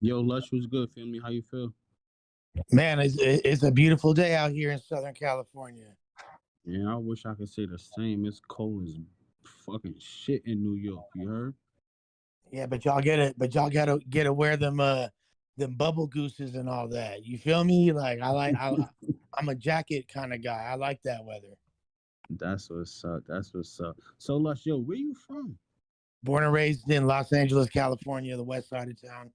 Yo, Lush was good, family. How you feel? Man, it's a beautiful day out here in Southern California. Yeah, I wish I could say the same. It's cold as fucking shit in New York. You heard? Yeah, but y'all get it. But y'all gotta wear them bubble gooses and all that. You feel me? I'm a jacket kind of guy. I like that weather. That's what's up. That's what's up. So, Lush, yo, where you from? Born and raised in Los Angeles, California, the west side of town.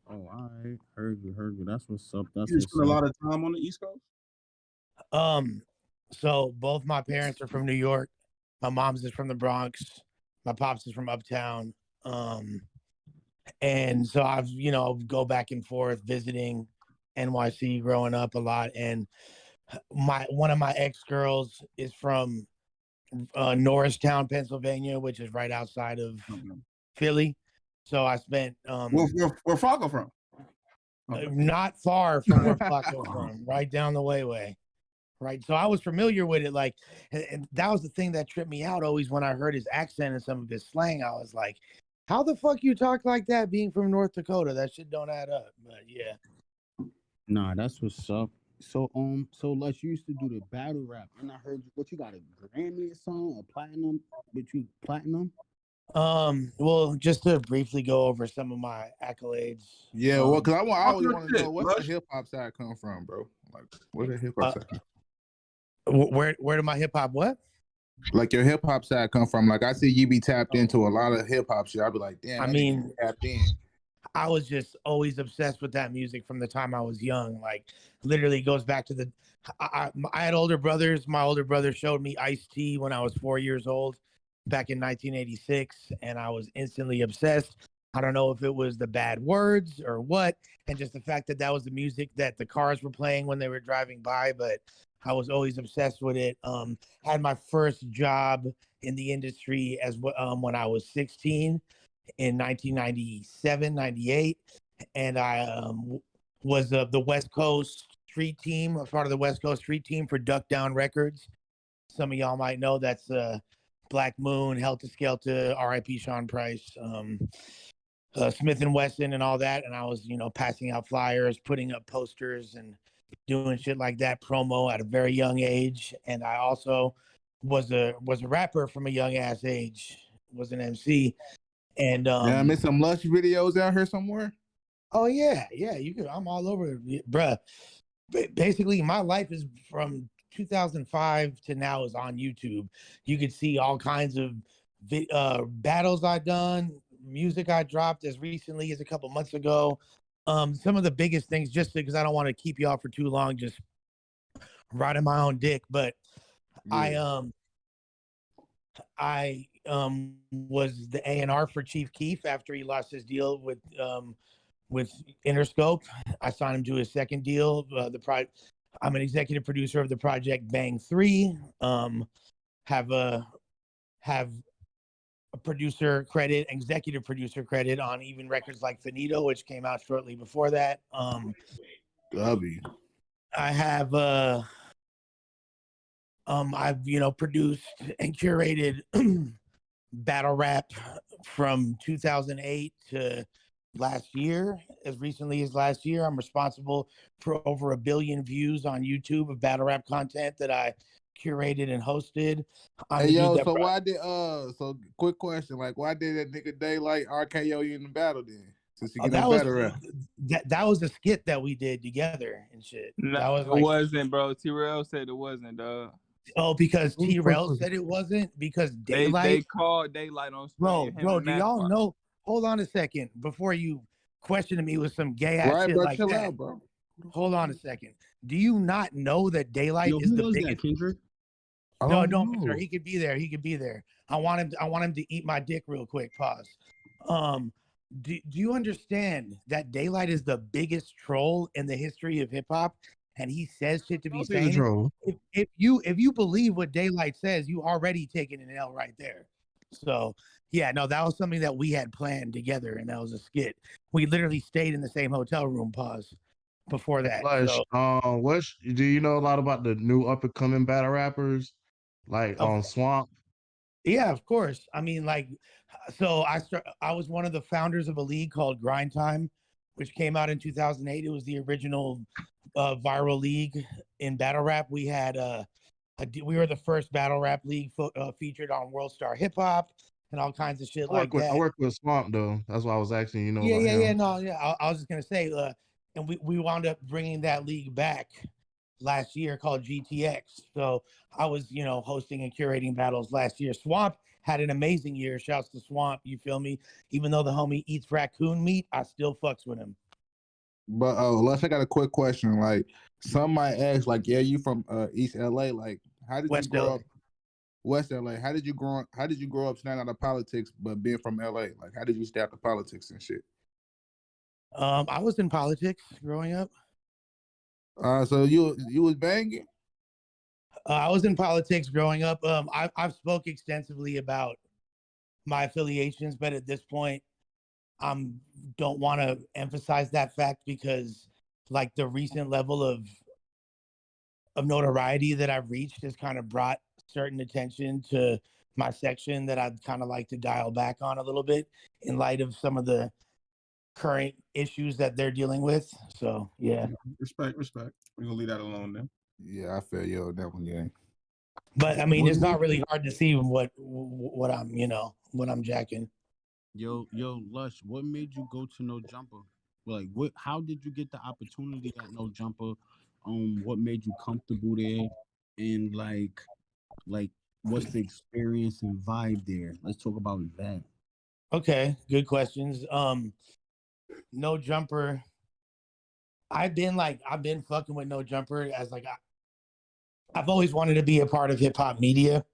Oh, I heard you. Heard you. That's what's up. That's You what's spend a up. lot of time on the East Coast? Um, so both my parents are from New York. My mom's is from the Bronx. My pops is from Uptown. Um, and so I've go back and forth visiting NYC growing up a lot. And my one of my ex girls is from Norristown, Pennsylvania, which is right outside of Okay. Philly. So I spent Where Flakko from? Okay. not far from where Flacco's from, right down the way. Right. So I was familiar with it. Like, and that was the thing that tripped me out always when I heard his accent and some of his slang. I was like, how the fuck you talk like that being from North Dakota? That shit don't add up. But yeah. Nah, that's what's up. So Lush, you used to do the battle rap, and I heard you. What you got a Grammy or something, a platinum? But you platinum? Well, just to briefly go over some of my accolades. Yeah, well, because I Talk always your want to shit, know what's the Lush. hip hop side come from, bro. Like, where the hip hop side come? Where did my hip hop what? Like your hip hop side come from? Like I see you be tapped into a lot of hip hop shit. I'll be like, damn, I that mean, nigga tapped in. I was just always obsessed with that music from the time I was young. Like, literally goes back to the. I had older brothers. My older brother showed me Ice-T when I was 4 years old, back in 1986, and I was instantly obsessed. I don't know if it was the bad words or what, and just the fact that that was the music that the cars were playing when they were driving by. But I was always obsessed with it. Had my first job in the industry when I was 16 in 1997, 98. And I was the West Coast street team, a part of the West Coast street team for Duck Down Records. Some of y'all might know that's Black Moon, Helter Skelter, R.I.P. Sean Price, Smith and Wesson, and all that. And I was, passing out flyers, putting up posters, and doing shit like that, promo at a very young age. And I also was a rapper from a young ass age. Was an MC, and Yeah, I miss some Lush videos out here somewhere. oh yeah, you could. I'm all over, bruh. Basically, my life is from 2005 to now is on YouTube. You could see all kinds of battles I done, music I dropped as recently as a couple months ago. Some of the biggest things, just because I don't want to keep y'all for too long, just riding my own dick. But Yeah. I was the A&R for Chief Keef after he lost his deal with Interscope. I signed him to his second deal. I'm an executive producer of the project Bang 3. Have a executive producer credit on even records like Finito, which came out shortly before that. W. I have I've produced and curated battle rap from 2008 to last year. As recently as last year, I'm responsible for over 1 billion views on YouTube of battle rap content that I curated and hosted. Hey yo, so why did so quick question, like why did that nigga Daylight RKO you in the battle then? Since you get no battle rap. That was a skit that we did together and shit. No, that was it wasn't, bro. T-Rail said it wasn't, dog. Oh, because T-Rail said it wasn't? Because Daylight? They called Daylight on screen. Bro, do y'all know? Hold on a second before you question me with some gay ass shit bro, like chill that. Out, bro. Hold on a second. Do you not know that Daylight is the biggest? That, Kendrick? No, don't matter. He could be there. He could be there. I want him to eat my dick real quick. Pause. Do you understand that Daylight is the biggest troll in the history of hip hop? And he says shit to be saying. If you believe what Daylight says, you already taken an L right there. So yeah, no, that was something that we had planned together, and that was a skit. We literally stayed in the same hotel room. Pause. Before that, Lush, do you know a lot about the new up and coming battle rappers, like on Swamp? Yeah, of course. I mean, like, so I was one of the founders of a league called Grind Time, which came out in 2008. It was the original viral league in battle rap. We had we were the first battle rap league featured on World Star Hip Hop and all kinds of shit like that. I work with Swamp though. That's why I was asking. You know Yeah, about him. yeah. No, yeah. I was just gonna say, and we wound up bringing that league back last year called GTX. So I was, hosting and curating battles last year. Swamp had an amazing year. Shouts to Swamp. You feel me? Even though the homie eats raccoon meat, I still fucks with him. But Lush, I got a quick question. Like, some might ask, like, yeah, you from East LA? Like, how did West you grow LA. up? West LA. How did you grow? How did you grow up staying out of politics, but being from LA? Like, how did you stay out of politics and shit? I was in politics growing up. So you was banging? I was in politics growing up. I've spoke extensively about my affiliations, but at this point, don't want to emphasize that fact because, like, the recent level of notoriety that I've reached has kind of brought certain attention to my section that I'd kind of like to dial back on a little bit in light of some of the current issues that they're dealing with. So yeah. Respect. We're gonna leave that alone then. Yeah, I feel you on that one, yeah. But I mean, it's not really hard to see what I'm, what I'm jacking. Yo, Lush, what made you go to No Jumper? Like, how did you get the opportunity at No Jumper? What made you comfortable there? And like, what's the experience and vibe there? Let's talk about that. Okay, good questions. No Jumper. I've been fucking with No Jumper as like I've always wanted to be a part of hip hop media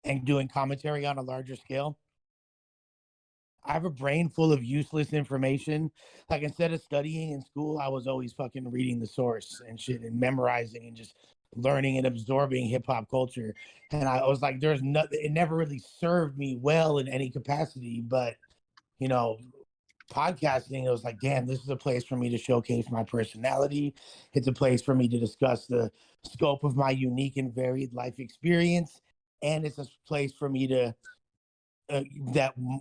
and doing commentary on a larger scale. I have a brain full of useless information. Like, instead of studying in school, I was always fucking reading the source and shit and memorizing and just learning and absorbing hip hop culture. And I was like, it never really served me well in any capacity. But, podcasting, it was like, damn, this is a place for me to showcase my personality. It's a place for me to discuss the scope of my unique and varied life experience. And it's a place for me to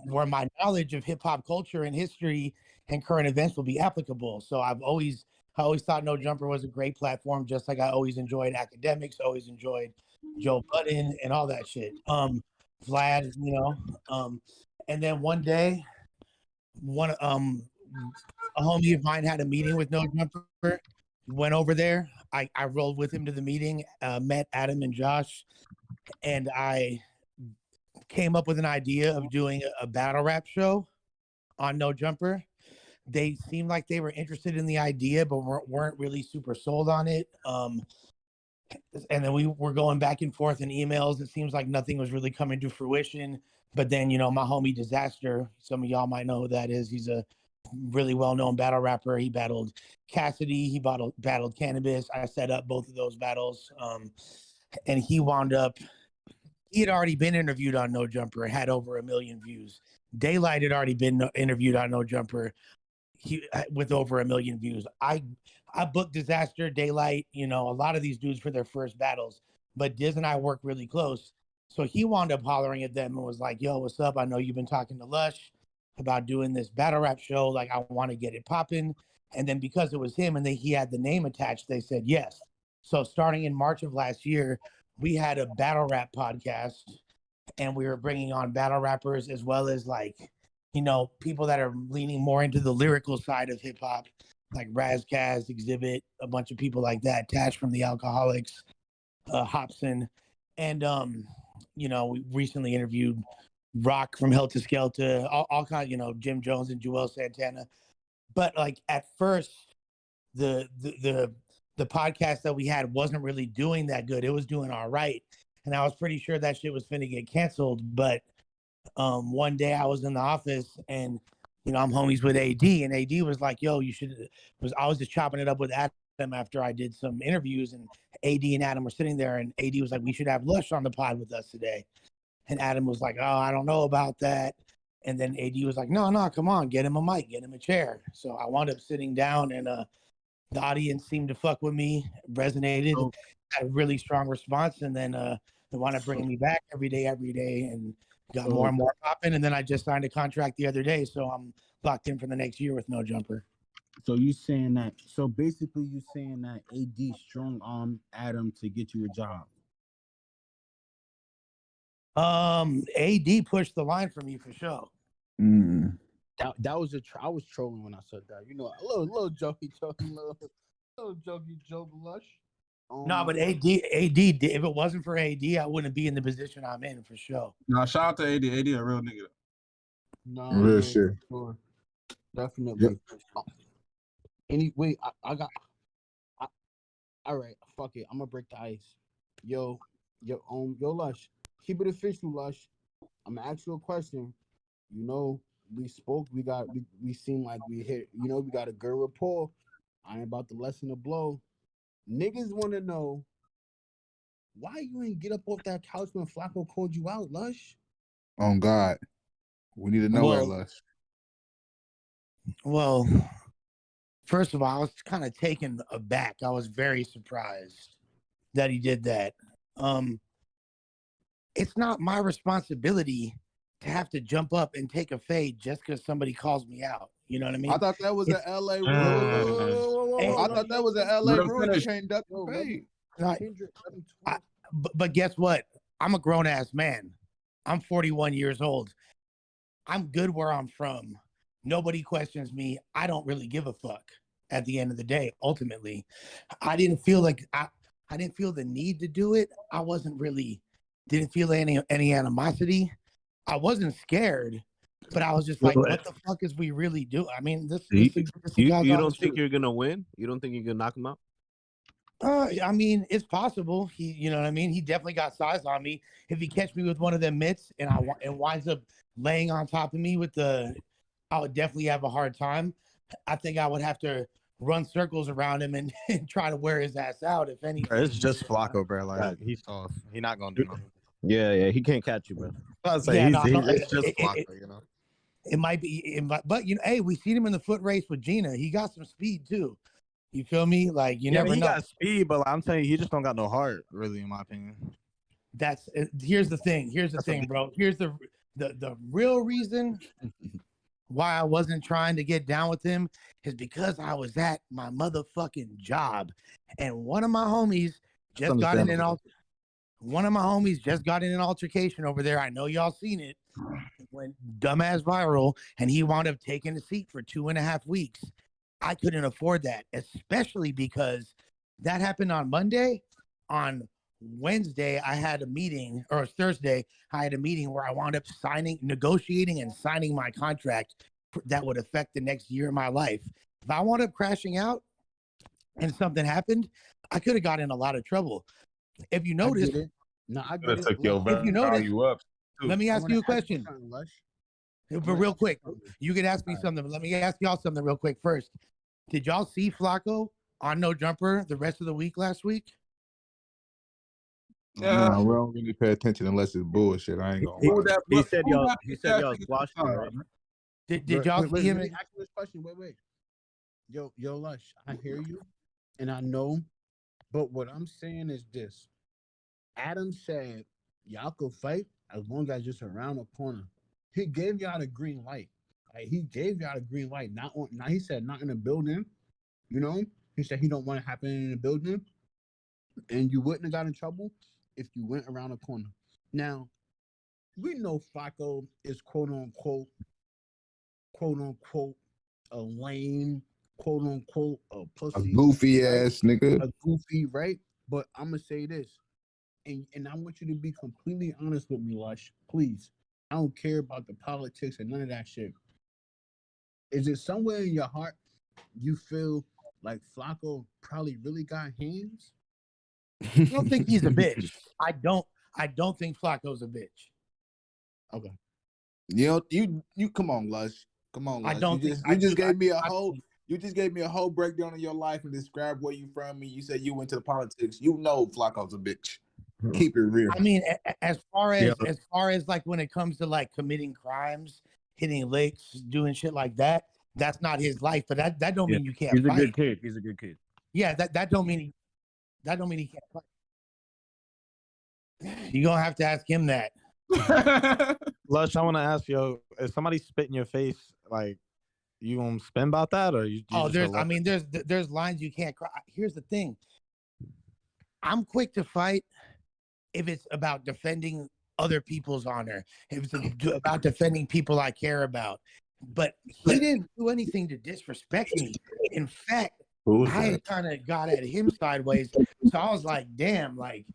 where my knowledge of hip hop culture and history and current events will be applicable. So I always thought No Jumper was a great platform, just like I always enjoyed Akademiks, always enjoyed Joe Budden and all that shit. Vlad, and then one day, a homie of mine had a meeting with No Jumper, went over there. I rolled with him to the meeting, met Adam and Josh, and I came up with an idea of doing a battle rap show on No Jumper. They seemed like they were interested in the idea, but weren't really super sold on it. And then we were going back and forth in emails. It seems like nothing was really coming to fruition. But then, my homie Disaster, some of y'all might know who that is. He's a really well-known battle rapper. He battled Cassidy. He battled Cannabis. I set up both of those battles. And he wound up, he had already been interviewed on No Jumper and had over 1 million views. Daylight had already been interviewed on No Jumper with over 1 million views. I booked Disaster, Daylight, a lot of these dudes for their first battles, but Diz and I work really close. So he wound up hollering at them and was like, yo, what's up? I know you've been talking to Lush about doing this battle rap show. Like, I want to get it popping. And then because it was him and he had the name attached, they said yes. So starting in March of last year, we had a battle rap podcast, and we were bringing on battle rappers as well as people that are leaning more into the lyrical side of hip hop, like Razkaz, Exhibit, a bunch of people like that, Tash from the Alcoholics, Hobson. And, we recently interviewed Rock from Helter Skelter, all kinds, Jim Jones and Joel Santana. But like at first, the podcast that we had wasn't really doing that good. It was doing all right. And I was pretty sure that shit was finna get canceled. But one day I was in the office and, I'm homies with AD, and AD was like, yo, I was just chopping it up with Adam after I did some interviews, and AD and Adam were sitting there, and AD was like, we should have Lush on the pod with us today. And Adam was like, oh, I don't know about that. And then AD was like, no, come on, get him a mic, get him a chair. So I wound up sitting down, and the audience seemed to fuck with me, resonated, had a really strong response. And then they wound up bringing me back every day, and got more and more popping. And then I just signed a contract the other day. So I'm locked in for the next year with no jumper. So you saying that? So basically, you saying that AD strong arm Adam to get you a job. AD pushed the line for me for sure. That was I was trolling when I said that. You know, a little jokey, little jokey joke, Lush. No, but AD, if it wasn't for AD, I wouldn't be in the position I'm in for sure. Nah, shout out to AD. AD a real nigga. No, Real yeah, shit. sure. Definitely. Anyway, I got. All right, fuck it. I'm gonna break the ice. Yo, Lush. Keep it official, Lush. I'm gonna ask you a question. You know, we spoke. We seem like we hit. You know, we got a good rapport. I ain't about to lessen the blow. Niggas want to know why you ain't get up off that couch when Flakko called you out, Lush. On God, we need to know that, Lush. Well, first of all, I was kind of taken aback. I was very surprised that he did that. It's not my responsibility to have to jump up and take a fade just because somebody calls me out. You know what I mean? I thought that was an LA rule. I thought that was an LA rule. You can't duck the fade. But guess what? I'm a grown ass man. I'm 41 years old. I'm good where I'm from. Nobody questions me. I don't really give a fuck at the end of the day. Ultimately, I didn't feel like I didn't feel the need to do it. I didn't feel any animosity. I wasn't scared, but I was just like, what the fuck is we really do? I mean, you don't think you're gonna win? You don't think you can knock him out? I mean, it's possible. You know what I mean? He definitely got size on me. If he catch me with one of them mitts and winds up laying on top of me I would definitely have a hard time. I think I would have to run circles around him and try to wear his ass out. If anything, it's just Flakko, bro. Like he's tough. He's not gonna do nothing. Yeah, he can't catch you, bro. It's just Flakko, you know. It might be, but you know, hey, we seen him in the foot race with Gina. He got some speed too. You feel me? Like you never know. He got speed, but I'm telling you, he just don't got no heart, really, in my opinion. Here's the thing. Bro. Here's the real reason why I wasn't trying to get down with him is because I was at my motherfucking job, and one of my homies just got in an altercation over there. I know y'all seen it. It went dumbass viral, and he wound up taking a seat for 2.5 weeks. I couldn't afford that, especially because that happened on Monday. On Wednesday, I had a meeting, or Thursday, I had a meeting where I wound up negotiating and signing my contract that would affect the next year of my life. If I wound up crashing out and something happened, I could have got in a lot of trouble. If you notice, if you notice, let me ask you a question. But real quick, you can ask me something. But let me ask y'all something real quick first. Did y'all see Flakko on No Jumper the rest of the week last week? Yeah, no, we don't really pay attention unless it's bullshit. I ain't gonna lie. He said y'all squashed it, right? Did y'all see him? Ask me this question. Wait. Yo, Lush, I hear you, and I know, but what I'm saying is this: Adam said y'all could fight as long as it's around the corner. He gave y'all the green light. Like he gave y'all the green light. Now he said not in the building. You know, he said he don't want it happening in the building, and you wouldn't have got in trouble if you went around the corner. Now, we know Flakko is quote unquote, a lame, quote unquote, a pussy, a goofy right? ass nigga, a goofy, right? But I'm gonna say this, and I want you to be completely honest with me, Lush, please. I don't care about the politics and none of that shit. Is it somewhere in your heart you feel like Flakko probably really got hands? I don't think he's a bitch. I don't think Flacco's a bitch. Okay. You come on, Lush. Come on, Lush. You just gave me a whole breakdown of your life and described where you from. And you said you went to the politics. You know Flacco's a bitch. Keep it real. I mean, as far as like when it comes to like committing crimes, hitting licks, doing shit like that, that's not his life. But that don't mean you can't fight. He's a good kid. Yeah, that don't mean he can't fight. You're gonna have to ask him that. Lush, I want to ask you, if somebody spit in your face, like, you gonna spin about that, or you Oh, just gonna there's lines you can't cross. Here's the thing. I'm quick to fight if it's about defending other people's honor, if it's about defending people I care about. But he didn't do anything to disrespect me. In fact, I kind of got at him sideways. So I was like, damn, like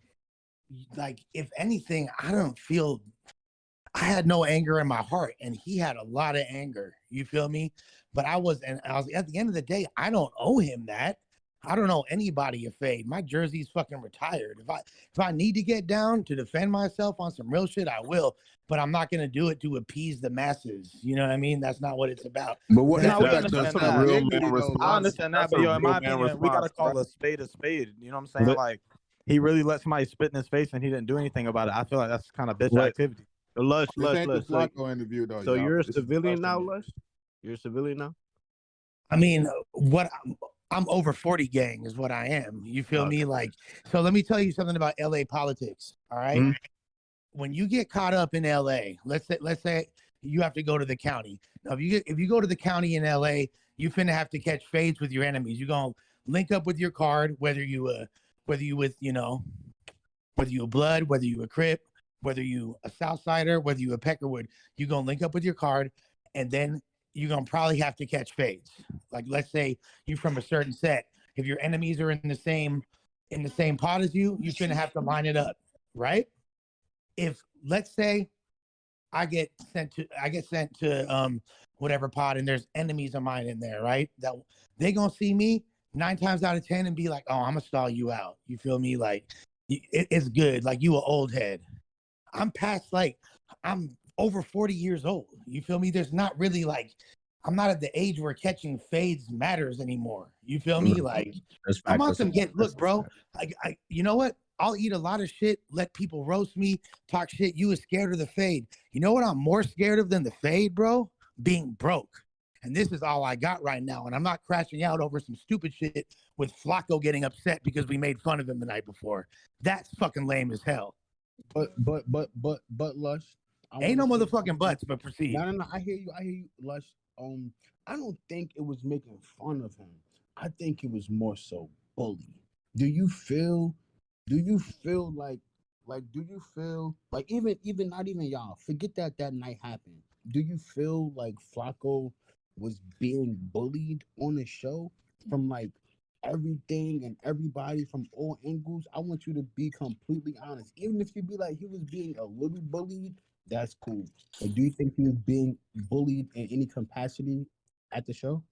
if anything, I don't feel, I had no anger in my heart, and he had a lot of anger. You feel me? But I was at the end of the day, I don't owe him that. I don't owe anybody a fade. My jersey's fucking retired. If I need to get down to defend myself on some real shit, I will. But I'm not gonna do it to appease the masses. You know what I mean? That's not what it's about. But what No, if we that? understand That's that. a real man I response. understand that, That's but a yo, in my real man opinion, we gotta response, call bro. a spade a spade. You know what I'm saying? Like, he really let somebody spit in his face and he didn't do anything about it. I feel like that's kind of bitch What? activity. Lush, This Lush, ain't the Lush. So, Flakko interview though, so y'all. you're a This is the civilian now, question. Lush? You're a civilian now? I mean, I'm over 40 gang is what I am. You feel me? Like, so let me tell you something about LA politics. All right. Mhm. When you get caught up in LA, let's say you have to go to the county. Now, if you go to the county in LA, you finna have to catch fades with your enemies. You're gonna link up with your card, whether you with, you know, whether you a blood, whether you a Crip, whether you a Southsider, whether you a Peckerwood, you're gonna link up with your card, and then you're gonna probably have to catch fades. Like, let's say you're from a certain set. If your enemies are in the same pot as you, you're gonna have to line it up, right? If, let's say, I get sent to whatever pod, and there's enemies of mine in there, right? That they gonna see me 9 times out of 10 and be like, "Oh, I'm gonna stall you out." You feel me? Like, it's good. Like, you an old head. I'm past, like, I'm over 40 years old. You feel me? There's not really, like, I'm not at the age where catching fades matters anymore. You feel me? Like, I'm on some look, bro. You know what? I'll eat a lot of shit, let people roast me, talk shit. You was scared of the fade. You know what I'm more scared of than the fade, bro? Being broke. And this is all I got right now. And I'm not crashing out over some stupid shit with Flakko getting upset because we made fun of him the night before. That's fucking lame as hell. But Lush, Ain't no motherfucking buts, but proceed. No. I hear you, Lush. I don't think it was making fun of him. I think it was more so bully. Do you feel like even not even y'all forget that night happened? Do you feel like Flacco was being bullied on the show from like everything and everybody from all angles? I want you to be completely honest. Even if you be like he was being a little bullied, that's cool. But do you think he was being bullied in any capacity at the show?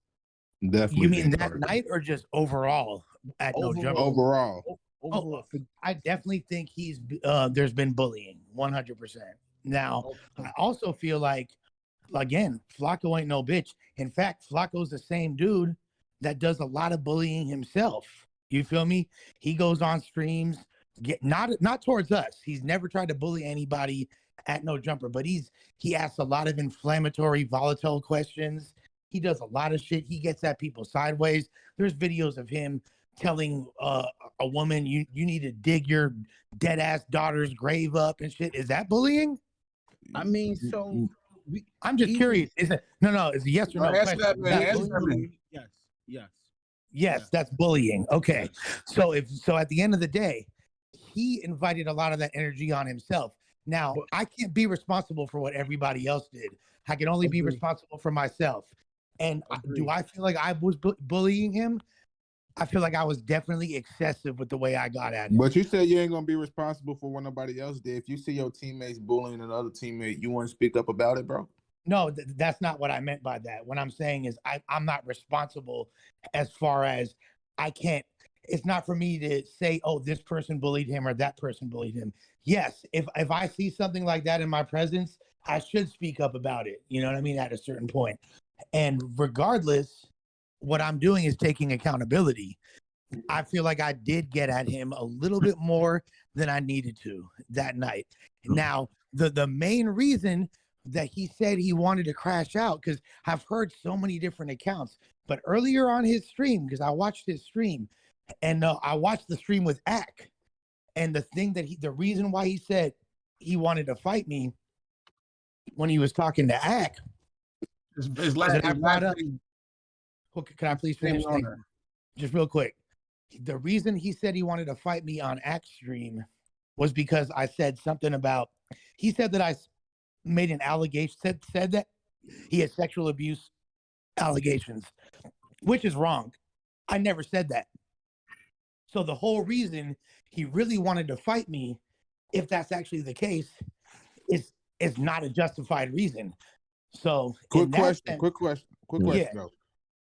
Definitely. You mean that night or just overall at No Jumper? Overall. Oh, I definitely think there's been bullying, 100%. Now, I also feel like, again, Flacco ain't no bitch. In fact, Flacco's the same dude that does a lot of bullying himself. You feel me? He goes on streams, not towards us. He's never tried to bully anybody at No Jumper, but he asks a lot of inflammatory, volatile questions. He does a lot of shit. He gets at people sideways. There's videos of him telling a woman, you need to dig your dead ass daughter's grave up and shit. Is that bullying? I mean, so I'm just curious. Is it no? It's a yes or no question. Yes, that's bullying. Okay. So at the end of the day, he invited a lot of that energy on himself. Now, I can't be responsible for what everybody else did. I can only be responsible for myself. And do I feel like I was bullying him? I feel like I was definitely excessive with the way I got at it. But you said you ain't gonna be responsible for what nobody else did. If you see your teammates bullying another teammate, you want to speak up about it, bro? No, that's not what I meant by that. What I'm saying is I'm not responsible as far as I can't. It's not for me to say, oh, this person bullied him or that person bullied him. Yes, if I see something like that in my presence, I should speak up about it. You know what I mean? At a certain point. And regardless, what I'm doing is taking accountability. I feel like I did get at him a little bit more than I needed to that night. Now, the main reason that he said he wanted to crash out, because I've heard so many different accounts, but earlier on his stream, because I watched his stream, and I watched the stream with Ak, and the reason why he said he wanted to fight me when he was talking to Ak, his last Can I please finish? Just real quick. The reason he said he wanted to fight me on Axe Stream was because I said something about, he said that I made an allegation, said that he had sexual abuse allegations, which is wrong. I never said that. So the whole reason he really wanted to fight me, if that's actually the case, is not a justified reason. So quick question, yeah. though.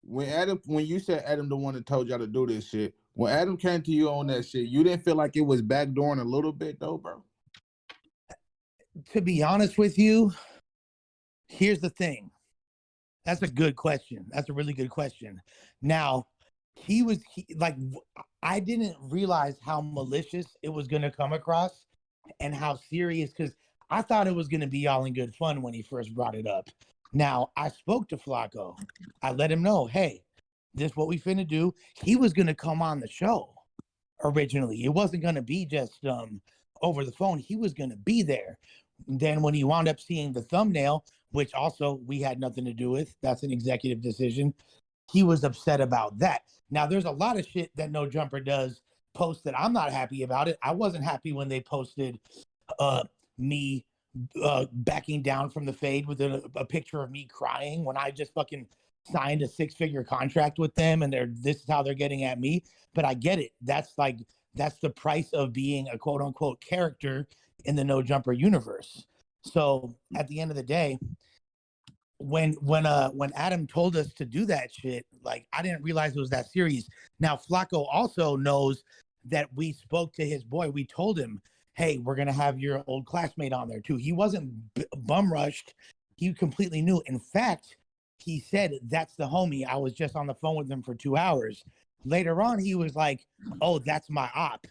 When you said Adam the one that told y'all to do this shit, when Adam came to you on that shit, you didn't feel like it was backdooring a little bit though, bro? To be honest with you, here's the thing. That's a good question. That's a really good question. Now, I didn't realize how malicious it was going to come across and how serious, because I thought it was going to be all in good fun when he first brought it up. Now, I spoke to Flakko. I let him know, hey, this is what we finna do. He was going to come on the show originally. It wasn't going to be just over the phone. He was going to be there. Then when he wound up seeing the thumbnail, which also we had nothing to do with, that's an executive decision, he was upset about that. Now, there's a lot of shit that No Jumper does post that I'm not happy about it. I wasn't happy when they posted me backing down from the fade with a picture of me crying when I just fucking signed a 6-figure contract with them, and this is how they're getting at me. But I get it. That's the price of being a quote unquote character in the No Jumper universe. So at the end of the day, when Adam told us to do that shit, like, I didn't realize it was that serious. Now, Flakko also knows that we spoke to his boy. We told him, hey, we're going to have your old classmate on there too. He wasn't bum rushed. He completely knew. In fact, he said, that's the homie. I was just on the phone with him for 2 hours. Later on, he was like, oh, that's my op.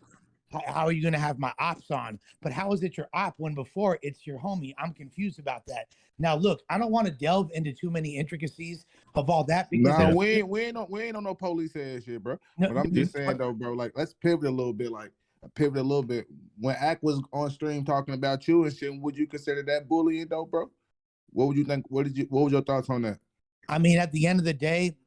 How are you going to have my ops on? But how is it your op when before it's your homie? I'm confused about that. Now, look, I don't want to delve into too many intricacies of all that. Because we ain't on no police ass shit, bro. No, but I'm just saying though, bro, like, let's pivot a little bit. When Ack was on stream talking about you and shit, would you consider that bullying though, bro? What would you think? What was your thoughts on that? I mean, at the end of the day,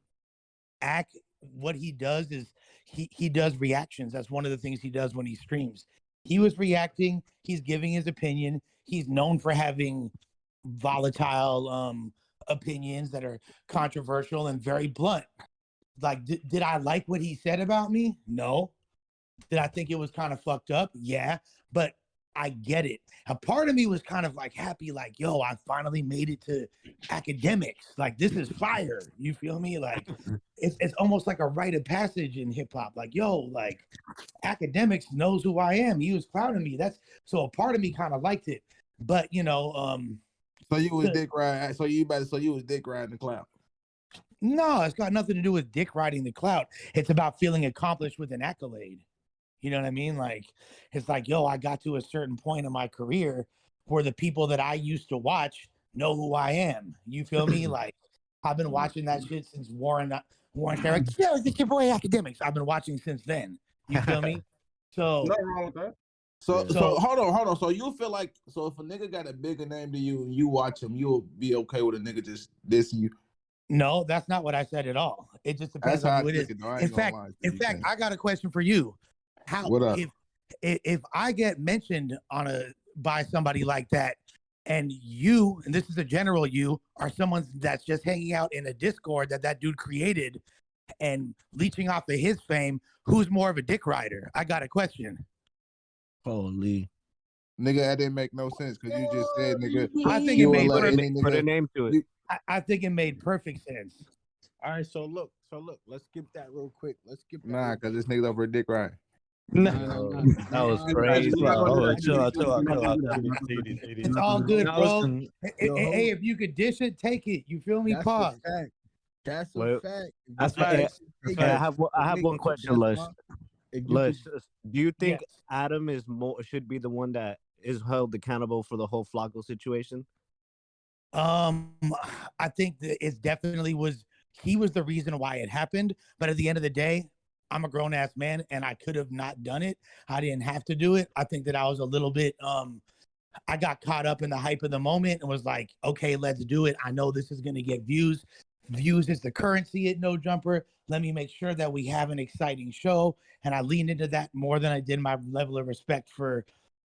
Ack, what he does is he does reactions. That's one of the things he does when he streams. He was reacting. He's giving his opinion. He's known for having volatile opinions that are controversial and very blunt. Like, did I like what he said about me? No. Did I think it was kind of fucked up? Yeah. But I get it. A part of me was kind of like happy, like, yo, I finally made it to academics. Like, this is fire. You feel me? Like, it's almost like a rite of passage in hip hop. Like, yo, like, academics knows who I am. He was proud of me. So a part of me kind of liked it. But so you was dick riding. So you was dick riding the clout. No, it's got nothing to do with dick riding the clout. It's about feeling accomplished with an accolade. You know what I mean? Like, it's like, yo, I got to a certain point in my career where the people that I used to watch know who I am. You feel me? Like, I've been watching that shit since Warren Sherrick. Yeah, it's your boy Academics. I've been watching since then. You feel me? So nothing wrong with that. So hold on. So you feel like, so if a nigga got a bigger name than you and you watch him, you'll be okay with a nigga just dissing you? No, that's not what I said at all. It just depends on who it is. In fact, I got a question for you. How if I get mentioned by somebody like that, and you, and this is a general you, are someone that's just hanging out in a Discord that dude created and leeching off of his fame, who's more of a dick rider? I got a question. Holy. Nigga, that didn't make no sense because you just said, nigga. I think it made put a name to it. I think it made perfect sense. All right, so look, let's skip that real quick. Nah, because this nigga's over a dick ride. No, that was crazy. Chill out. It's all good, bro. Hey, if you could dish it, take it. You feel me? Pause. That's a fact. That's right. I have one question, Lush. Lush, do you think Adam should be the one that is held accountable for the whole Flakko situation? I think that it definitely was. He was the reason why it happened. But at the end of the day, I'm a grown ass man and I could have not done it. I didn't have to do it. I think that I was a little bit, I got caught up in the hype of the moment and was like, okay, let's do it. I know this is going to get views. views is the currency at No Jumper. Let me make sure that we have an exciting show. And I leaned into that more than I did my level of respect for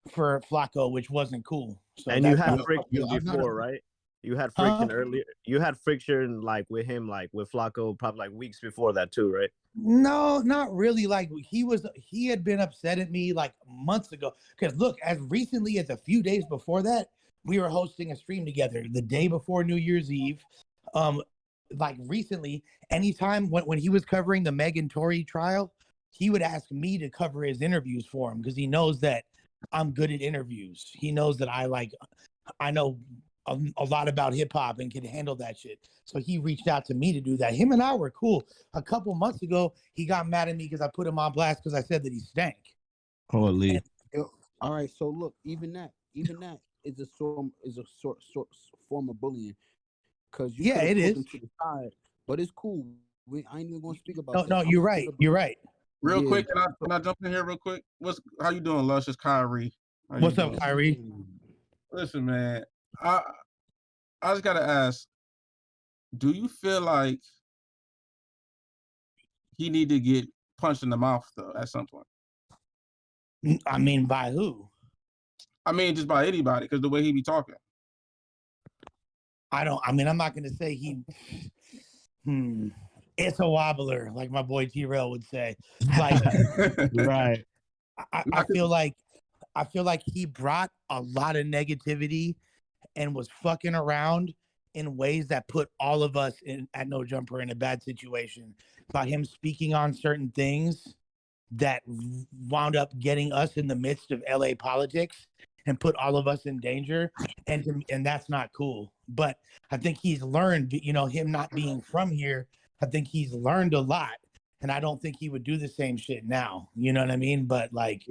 Flakko, which wasn't cool. So and you that's had not friction before, right? You had friction earlier. You had friction like with him, like with Flakko, probably like weeks before that too, right? No, not really. Like he had been upset at me like months ago. Because look, as recently as a few days before that, we were hosting a stream together the day before New Year's Eve. Like recently, anytime when he was covering the Megan Tory trial, he would ask me to cover his interviews for him because he knows that I'm good at interviews. He knows that I know a lot about hip hop and can handle that shit. So he reached out to me to do that. Him and I were cool. A couple months ago, he got mad at me because I put him on blast because I said that he stank. Holy. All right, so look, even that is a sort form of bullying, because you could have it pulled is. him to the side, but it's cool. I ain't even gonna speak about that. No, you're right. You're right. Real quick, can I jump in here real quick? How you doing, Lush? It's Kyrie. What's up, Kyrie? Listen, man, I just gotta ask, do you feel like he need to get punched in the mouth though at some point? I mean, by who? I mean, just by anybody, because the way he be talking. I'm not gonna say he. It's a wobbler, like my boy T-Rail would say. Like, right. I feel like he brought a lot of negativity and was fucking around in ways that put all of us at No Jumper in a bad situation by him speaking on certain things that wound up getting us in the midst of LA politics and put all of us in danger. And that's not cool. But I think he's learned, him not being from here, I think he's learned a lot. And I don't think he would do the same shit now. You know what I mean? But like,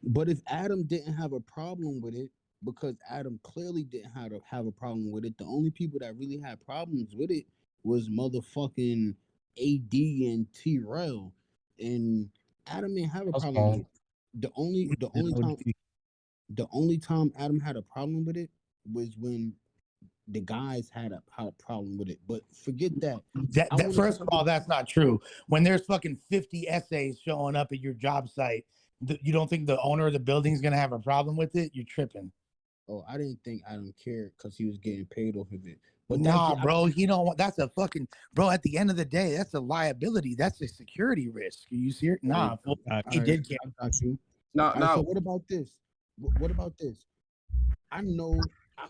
but if Adam didn't have a problem with it, because Adam clearly didn't have a problem with it, the only people that really had problems with it was motherfucking AD and T-Rail, and Adam didn't have a problem with it. The only time Adam had a problem with it was when the guys had a problem with it. But forget that. First of all, that's not true. When there's fucking 50 essays showing up at your job site, you don't think the owner of the building is gonna have a problem with it? You're tripping. Oh, I didn't think Adam cared because he was getting paid off of it. But nah, bro, he don't want. That's a fucking bro. At the end of the day, that's a liability. That's a security risk. Are you serious? Nah, he did care. I got you. Now, so what about this? What about this? I know,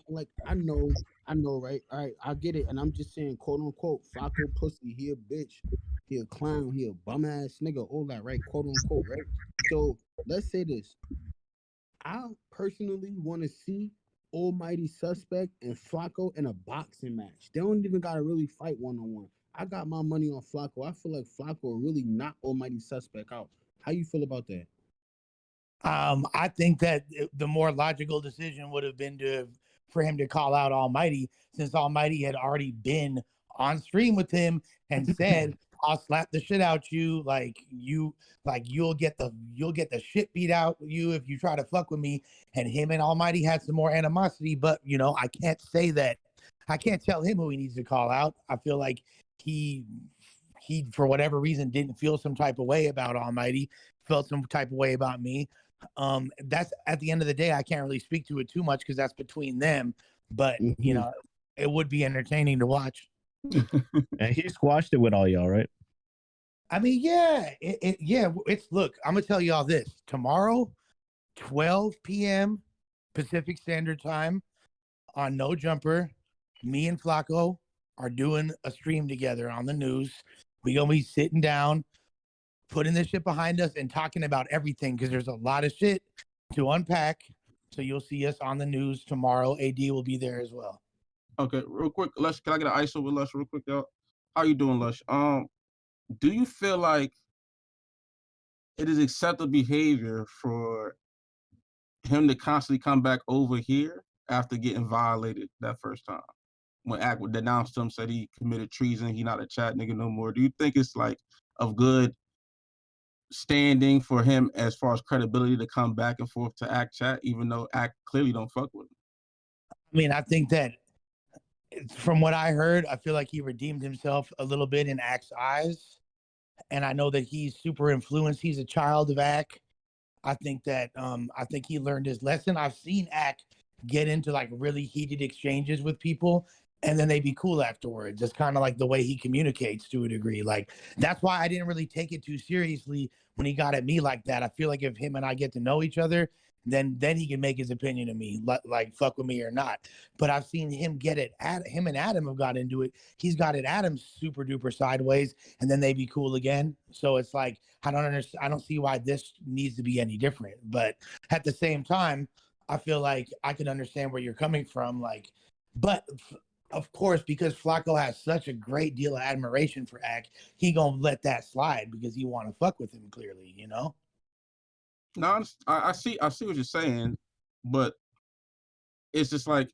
right? All right, I get it, and I'm just saying, quote unquote, Flakko pussy. He a bitch. He a clown. He a bum ass nigga. All that, right? Quote unquote, right? So let's say this. I personally want to see Almighty Suspect and Flakko in a boxing match. They don't even gotta really fight one-on-one. I got my money on Flakko. I feel like Flakko really knocked Almighty Suspect out. How you feel about that? I think that the more logical decision would have been for him to call out Almighty, since Almighty had already been on stream with him and said, "I'll slap the shit out you. You'll get the shit beat out you if you try to fuck with me." And him and Almighty had some more animosity, but I can't say that. I can't tell him who he needs to call out. I feel like he for whatever reason didn't feel some type of way about Almighty, felt some type of way about me. That's at the end of the day, I can't really speak to it too much because that's between them. But it would be entertaining to watch. And he squashed it with all y'all, right? I mean, yeah, it's look. I'm gonna tell y'all this tomorrow, 12 p.m. Pacific Standard Time on No Jumper. Me and Flakko are doing a stream together on the news. We gonna be sitting down, putting this shit behind us and talking about everything because there's a lot of shit to unpack. So you'll see us on the news tomorrow. AD will be there as well. Okay, real quick, Lush, can I get an ISO with Lush real quick, y'all? How you doing, Lush? Do you feel like it is acceptable behavior for him to constantly come back over here after getting violated that first time? When Ack denounced him, said he committed treason, he not a chat nigga no more. Do you think it's like of good standing for him as far as credibility to come back and forth to Act chat, even though Act clearly don't fuck with him? I mean, I think that From what I heard, I feel like he redeemed himself a little bit in Act's eyes, and I know that he's super influenced. He's a child of Act. I think he learned his lesson. I've seen Act get into like really heated exchanges with people and then they be cool afterwards. It's kind of like the way he communicates to a degree. Like that's why I didn't really take it too seriously when he got at me like that. I feel like if him and I get to know each other, then he can make his opinion of me, like fuck with me or not. But I've seen him get it at him and Adam have got into it. He's got it Adam super duper sideways, and then they be cool again. So it's like I don't understand. I don't see why this needs to be any different. But at the same time, I feel like I can understand where you're coming from. Like, but of course, because Flakko has such a great deal of admiration for Act, he gonna let that slide because he want to fuck with him. Clearly, you know. No, I see what you're saying, but it's just like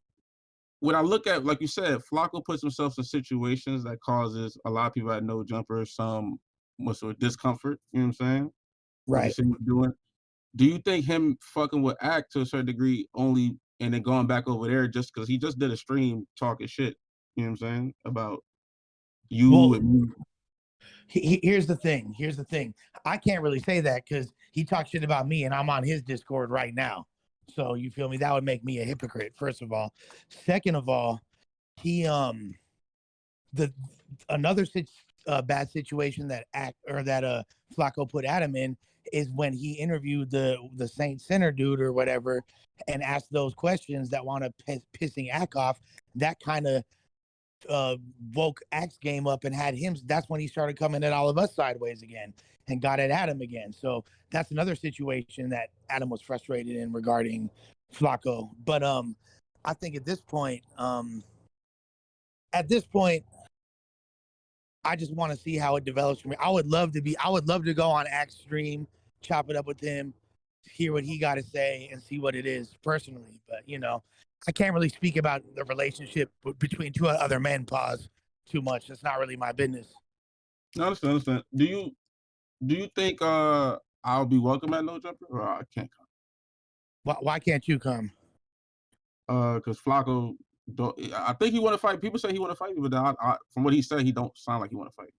when I look at, like you said, Flakko puts himself in situations that causes a lot of people at No Jumper some sort of discomfort. You know what I'm saying? What you Right. see him doing. Do you think him fucking with Act to a certain degree only and then going back over there just because he just did a stream talking shit? You know what I'm saying about you Well, and me? here's the thing. Here's the thing. I can't really say that because he talks shit about me, and I'm on his Discord right now. So you feel me? That would make me a hypocrite. First of all, second of all, he the another bad situation that Flacco put Adam in is when he interviewed the Saint Center dude or whatever and asked those questions that wound up pissing Ack off. That kind of woke Axe game up and had him. That's when he started coming at all of us sideways again and got at Adam again. So that's another situation that Adam was frustrated in regarding Flacco. But I think at this point, I just want to see how it develops for me. I would love to go on Axe stream, chop it up with him, hear what he got to say, and see what it is personally. But I can't really speak about the relationship between two other men. Pause too much. That's not really my business. I understand. Do you think I'll be welcome at No Jumper or I can't come? Why can't you come? Because Flacco, I think he want to fight. People say he want to fight me, but from what he said, he don't sound like he want to fight.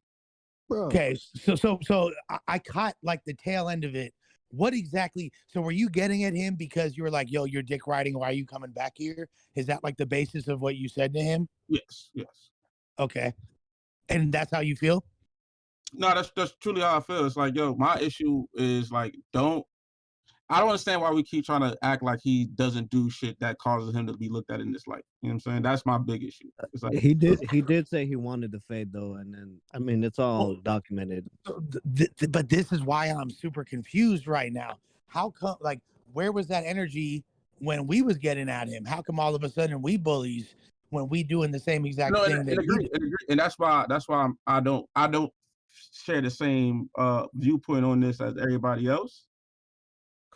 Bro. Okay, so I caught like the tail end of it. What exactly? So were you getting at him because you were like, "Yo, you're dick riding. Why are you coming back here?" Is that like the basis of what you said to him? Yes. Okay, and that's how you feel? No, that's truly how I feel. It's like, yo, my issue is like, I don't understand why we keep trying to act like he doesn't do shit that causes him to be looked at in this light. You know what I'm saying? That's my big issue. It's like, he did say he wanted to fade though, and then I mean it's all documented. But this is why I'm super confused right now. How come? Like, where was that energy when we was getting at him? How come all of a sudden we bullies when we doing the same exact thing? And agree. And that's why I don't share the same viewpoint on this as everybody else.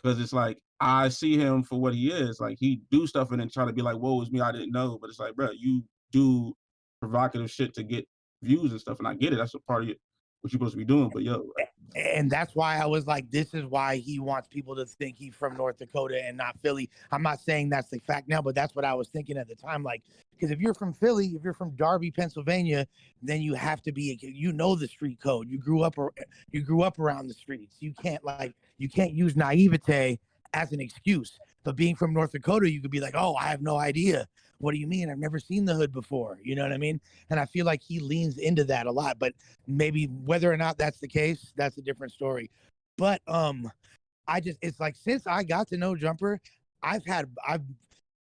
Because it's like I see him for what he is. Like he do stuff and then try to be like, "Whoa, it's me, I didn't know." But it's like, bro, you do provocative shit to get views and stuff, and I get it. That's a part of what you're supposed to be doing. But yo, and that's why I was like, this is why he wants people to think he's from North Dakota and not Philly. I'm not saying that's the fact now, but that's what I was thinking at the time. Like, because if you're from Philly, if you're from Darby, Pennsylvania, then you have to be, the street code. You grew up around the streets. You can't use naivete as an excuse. But being from North Dakota, you could be like, oh, I have no idea. What do you mean? I've never seen the hood before. You know what I mean? And I feel like he leans into that a lot. But maybe whether or not that's the case, that's a different story. But it's like since I got to know Jumper, as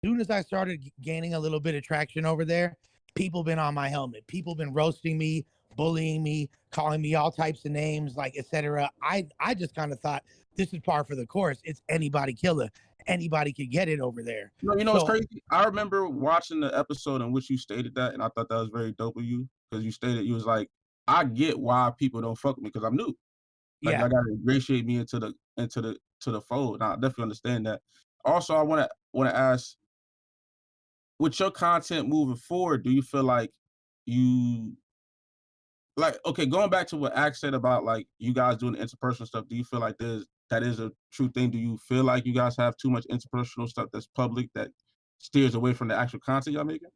soon as I started gaining a little bit of traction over there, people been on my helmet. People been roasting me, bullying me, calling me all types of names, like etc. I just kind of thought this is par for the course. It's anybody killer. Anybody could get it over there. No, it's crazy. I remember watching the episode in which you stated that, and I thought that was very dope of you because you stated you was like, I get why people don't fuck with me because I'm new. Like I gotta ingratiate me into the fold. Now, I definitely understand that. Also, I want to ask, with your content moving forward, do you feel like you okay, going back to what Axe said about like you guys doing the interpersonal stuff, do you feel like that is a true thing? Do you feel like you guys have too much interpersonal stuff that's public that steers away from the actual content y'all making?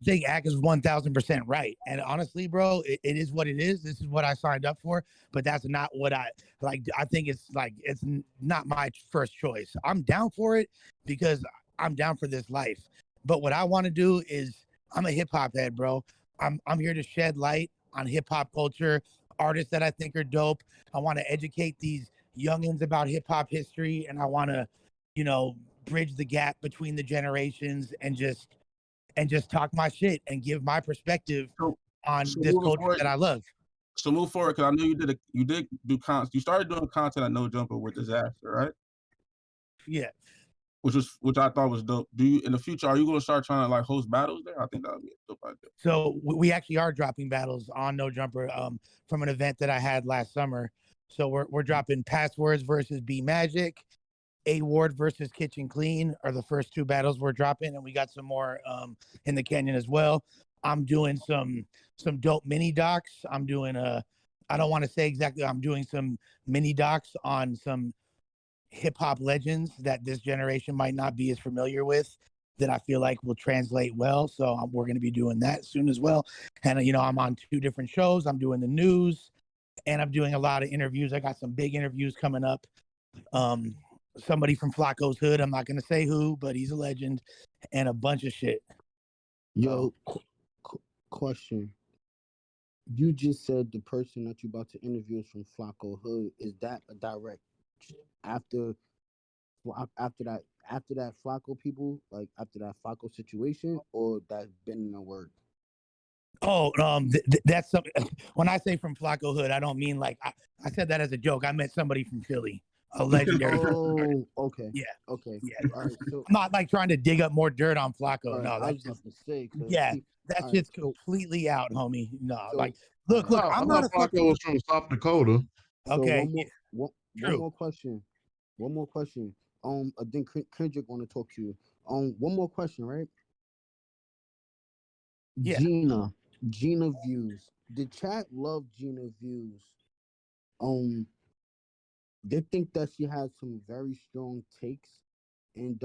think Ak is 1000% right. And honestly, bro, it is what it is. This is what I signed up for, but that's not what I like. I think it's like, it's not my first choice. I'm down for it because I'm down for this life. But what I want to do is, I'm a hip hop head, bro. I'm here to shed light on hip hop culture, artists that I think are dope. I want to educate these youngins about hip hop history, and I want to, you know, bridge the gap between the generations and just talk my shit and give my perspective on So this moving culture forward, that I love. so move forward, because I know you did do content. You started doing content at No Jumper with Disaster, right? Yeah. Which I thought was dope. Do you in the future, are you going to start trying to like host battles there? I think that would be a dope idea. So we actually are dropping battles on No Jumper from an event that I had last summer. So we're dropping Passwords versus B Magic, A Ward versus Kitchen Clean are the first two battles we're dropping, and we got some more in the canyon as well. I'm doing some dope mini docs. I'm doing I don't want to say exactly. I'm doing some mini docs on some hip hop legends that this generation might not be as familiar with, that I feel like will translate well. So we're going to be doing that soon as well. And you know, I'm on 2 different shows. I'm doing the news, and I'm doing a lot of interviews. I got some big interviews coming up. Somebody from Flakko's hood, I'm not going to say who, but he's a legend, and a bunch of shit. Yo, question. You just said the person that you about to interview is from Flakko hood. Is that a direct after that Flakko people, like after that Flakko situation, or that's been in the work? Oh, that's something. When I say from Flakko hood, I don't mean like I said that as a joke. I meant somebody from Philly, a legendary. Oh, okay. Yeah. Okay. Yeah. All right. So I'm not like trying to dig up more dirt on Flakko. all right, No, I was that's about just, to say, yeah, that all right, shit's completely out, homie. No, so like, look, I I'm thought not a Flacco fucking. was from South Dakota. so Okay, one true. more question. One more question. Then Kendrick want to talk to you. One more question, right? Yeah. Gina views. The chat love Gina views. They think that she has some very strong takes, and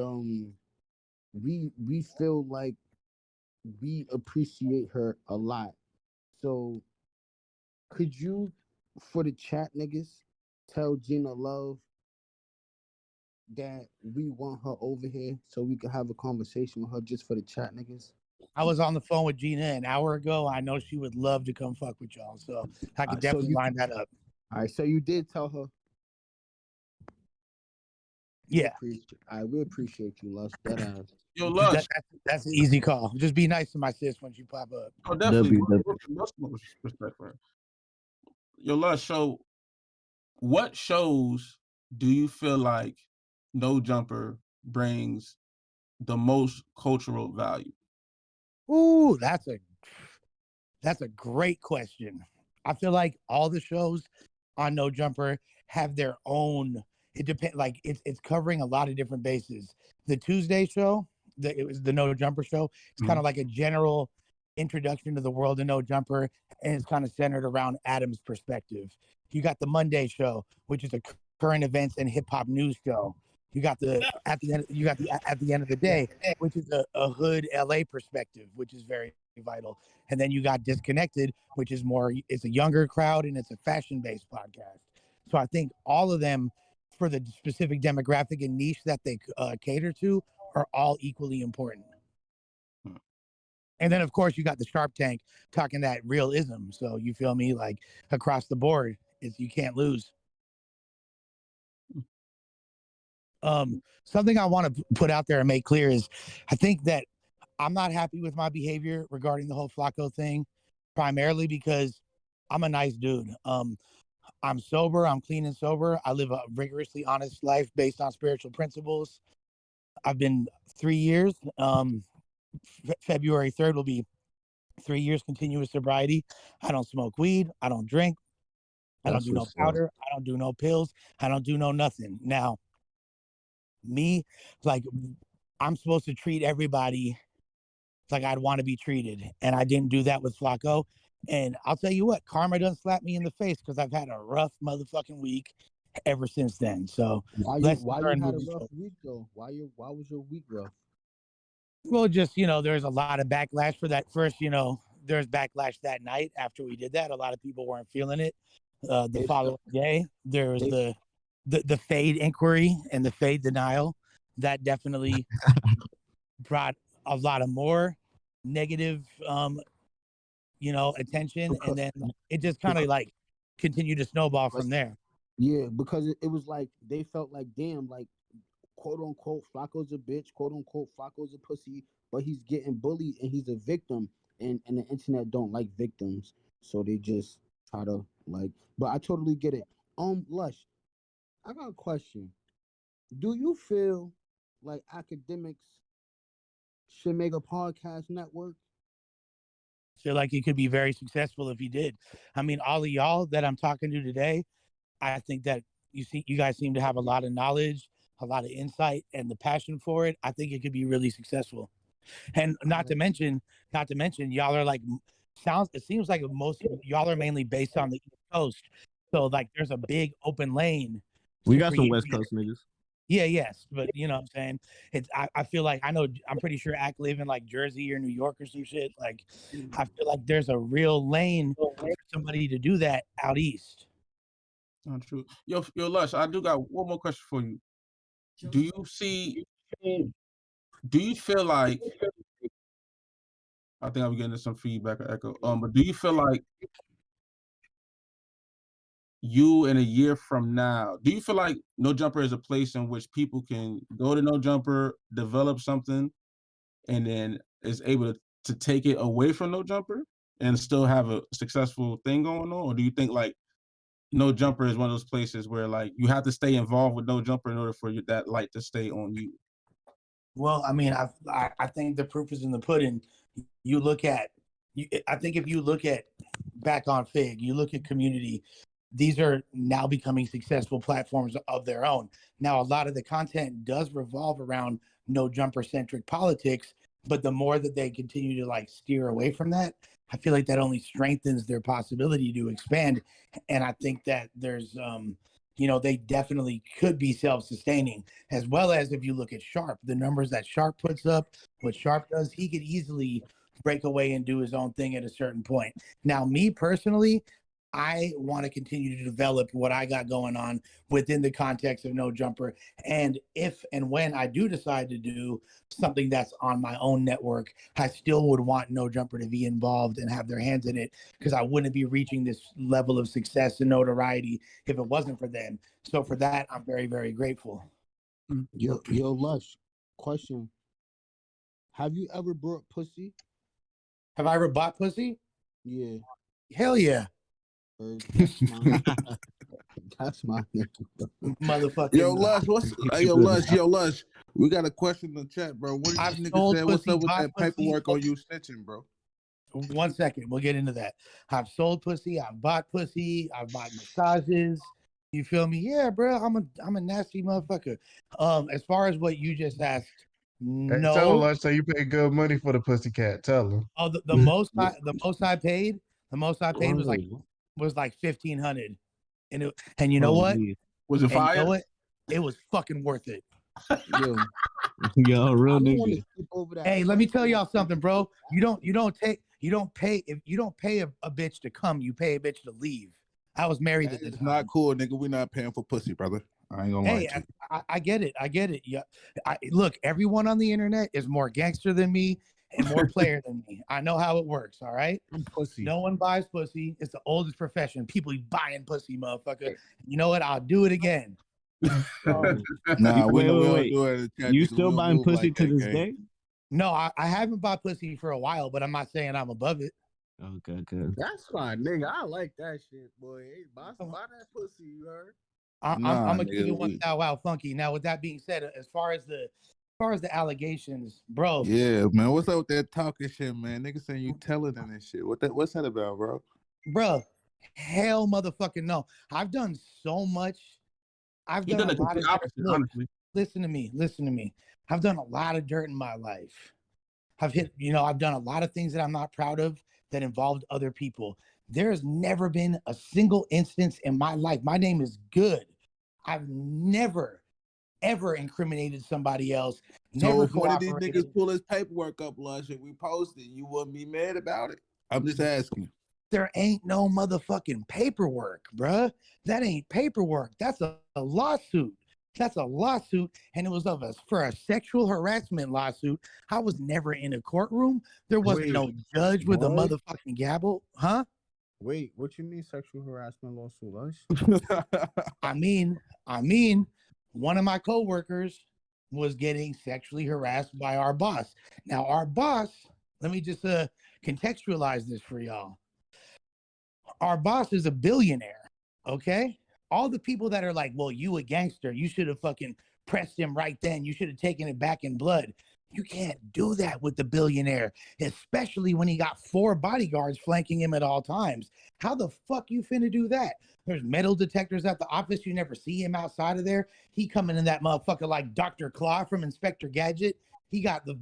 we feel like we appreciate her a lot. So could you, for the chat niggas, tell Gina Love that we want her over here so we could have a conversation with her just for the chat niggas? I was on the phone with Gina an hour ago. I know she would love to come fuck with y'all, so I could So definitely line that up. All right, so you did tell her. Yeah. We appreciate you, Lush. That Yo, Lush. That's an easy call. Just be nice to my sis when she pop up. Oh, definitely. Respect for her. Yo, Lush. So, what shows do you feel like No Jumper brings the most cultural value? Ooh, that's a great question. I feel like all the shows on No Jumper have their own. It depends. Like it's covering a lot of different bases. The Tuesday show, it was the No Jumper show. It's kind of like a general introduction to the world of No Jumper, and it's kind of centered around Adam's perspective. You got the Monday show, which is a current events and hip hop news show. You got the at the end. You got the at the end of the day, which is a hood LA perspective, which is very vital. And then you got Disconnected, which is more, it's a younger crowd and it's a fashion based podcast. So I think all of them, for the specific demographic and niche that they cater to, are all equally important. And then, of course, you got the Sharp Tank talking that realism. So you feel me? Like across the board, you can't lose. Something I want to put out there and make clear is I think that I'm not happy with my behavior regarding the whole Flacco thing, primarily because I'm a nice dude. I'm sober. I'm clean and sober. I live a rigorously honest life based on spiritual principles. I've been 3 years. February 3rd will be 3 years continuous sobriety. I don't smoke weed. I don't drink. I don't do no powder. I don't do no pills. I don't do no nothing. Now, me, like, I'm supposed to treat everybody like I'd want to be treated. And I didn't do that with Flacco. And I'll tell you what, karma doesn't slap me in the face because I've had a rough motherfucking week ever since then. So why you had a rough week though? Why was your week rough? Well, just, there's a lot of backlash for that first, there's backlash that night after we did that. A lot of people weren't feeling it. The following day, there was the fade inquiry and the fade denial. That definitely brought a lot of more negative, attention. And then it just kind of like continued to snowball from there. Yeah, because it was like they felt like, damn, like, quote unquote, Flacco's a bitch, quote unquote, Flacco's a pussy, but he's getting bullied and he's a victim, and the internet don't like victims, so they just try to like. But I totally get it. Lush, I got a question. Do you feel like academics should make a podcast network? Feel like he could be very successful if he did. I mean, all of y'all that I'm talking to today, I think that you guys seem to have a lot of knowledge, a lot of insight, and the passion for it. I think it could be really successful. And not to mention, y'all are like it seems like most of y'all are mainly based on the East Coast. So like there's a big open lane. We got some West Coast niggas. Yeah, yes. But you know what I'm saying? I feel like I'm pretty sure Ack live in like Jersey or New York or some shit. Like I feel like there's a real lane for somebody to do that out east. Not true. Yo, Lush, I do got one more question for you. Do you feel like, I think I'm getting some feedback or echo. But do you feel like you in a year from now, do you feel like No Jumper is a place in which people can go to No Jumper, develop something, and then is able to take it away from No Jumper and still have a successful thing going on? Or do you think like No Jumper is one of those places where like you have to stay involved with No Jumper in order for that light to stay on you? Well, I mean, I think the proof is in the pudding. You look at, I think if you look at back on Fig, you look at Community, these are now becoming successful platforms of their own. Now, a lot of the content does revolve around No Jumper centric politics, but the more that they continue to like steer away from that, I feel like that only strengthens their possibility to expand. And I think that there's, they definitely could be self-sustaining, as well as if you look at Sharp, the numbers that Sharp puts up, what Sharp does, he could easily break away and do his own thing at a certain point. Now, me personally, I want to continue to develop what I got going on within the context of No Jumper. And if and when I do decide to do something that's on my own network, I still would want No Jumper to be involved and have their hands in it, because I wouldn't be reaching this level of success and notoriety if it wasn't for them. So for that, I'm very, very grateful. Yo, Lush, question. Have you ever brought pussy? Have I ever bought pussy? Yeah. Hell yeah. That's my motherfucking. Yo, Lush, yo, Lush. We got a question in the chat, bro. What did you niggas say? What's up with that paperwork on you snitching, bro? 1 second, we'll get into that. I've sold pussy, I've bought pussy, I've bought massages. You feel me? Yeah, bro. I'm a nasty motherfucker. As far as what you just asked, no. Hey, tell Lush, so you pay good money for the pussycat. Tell him. Oh, the most I paid was like 1,500, and you know what? Was it fire? You know what? It was fucking worth it. Yo, real nigga. Hey, let me tell y'all something, bro. You don't pay a bitch to come, you pay a bitch to leave. I was married at the time. It's not cool, nigga. We're not paying for pussy, brother. I ain't gonna lie to you. I get it. Yeah. Look, everyone on the internet is more gangster than me and more player than me. I know how it works, all right? Pussy. No one buys pussy. It's the oldest profession. People buying pussy, motherfucker. You know what? I'll do it again. Nah, wait. do it. You still buying pussy like to this day? No, I haven't bought pussy for a while, but I'm not saying I'm above it. Okay, good. That's fine, nigga. I like that shit, boy. Hey, buy that pussy, you heard? I'm gonna give you one wow funky. Now, with that being said, as far as the allegations, bro. Yeah, man. What's up with that talking shit, man? Niggas saying you telling them and shit. What's that about, bro? Bro, hell motherfucking no. I've done so much. I've done a lot of opposite, honestly. Listen to me. I've done a lot of dirt in my life. I've done a lot of things that I'm not proud of that involved other people. There's never been a single instance in my life. My name is good. I've never ever incriminated somebody else. So Never if one of these cooperated. niggas pull his paperwork up, Lush, and we post it, you wouldn't be mad about it? I'm just asking. There ain't no motherfucking paperwork, bruh. That ain't paperwork. That's a lawsuit. That's a lawsuit, and it was for a sexual harassment lawsuit. I was never in a courtroom. There wasn't no judge with a motherfucking gavel, huh? Wait, what you mean sexual harassment lawsuit, Lush? I mean, one of my coworkers was getting sexually harassed by our boss. Now, our boss, let me just contextualize this for y'all. Our boss is a billionaire, okay? All the people that are like, well, you a gangster, you should have fucking pressed him right then. You should have taken it back in blood. You can't do that with the billionaire, especially when he got 4 bodyguards flanking him at all times. How the fuck you finna do that? There's metal detectors at the office. You never see him outside of there. He coming in that motherfucker like Dr. Claw from Inspector Gadget. He got the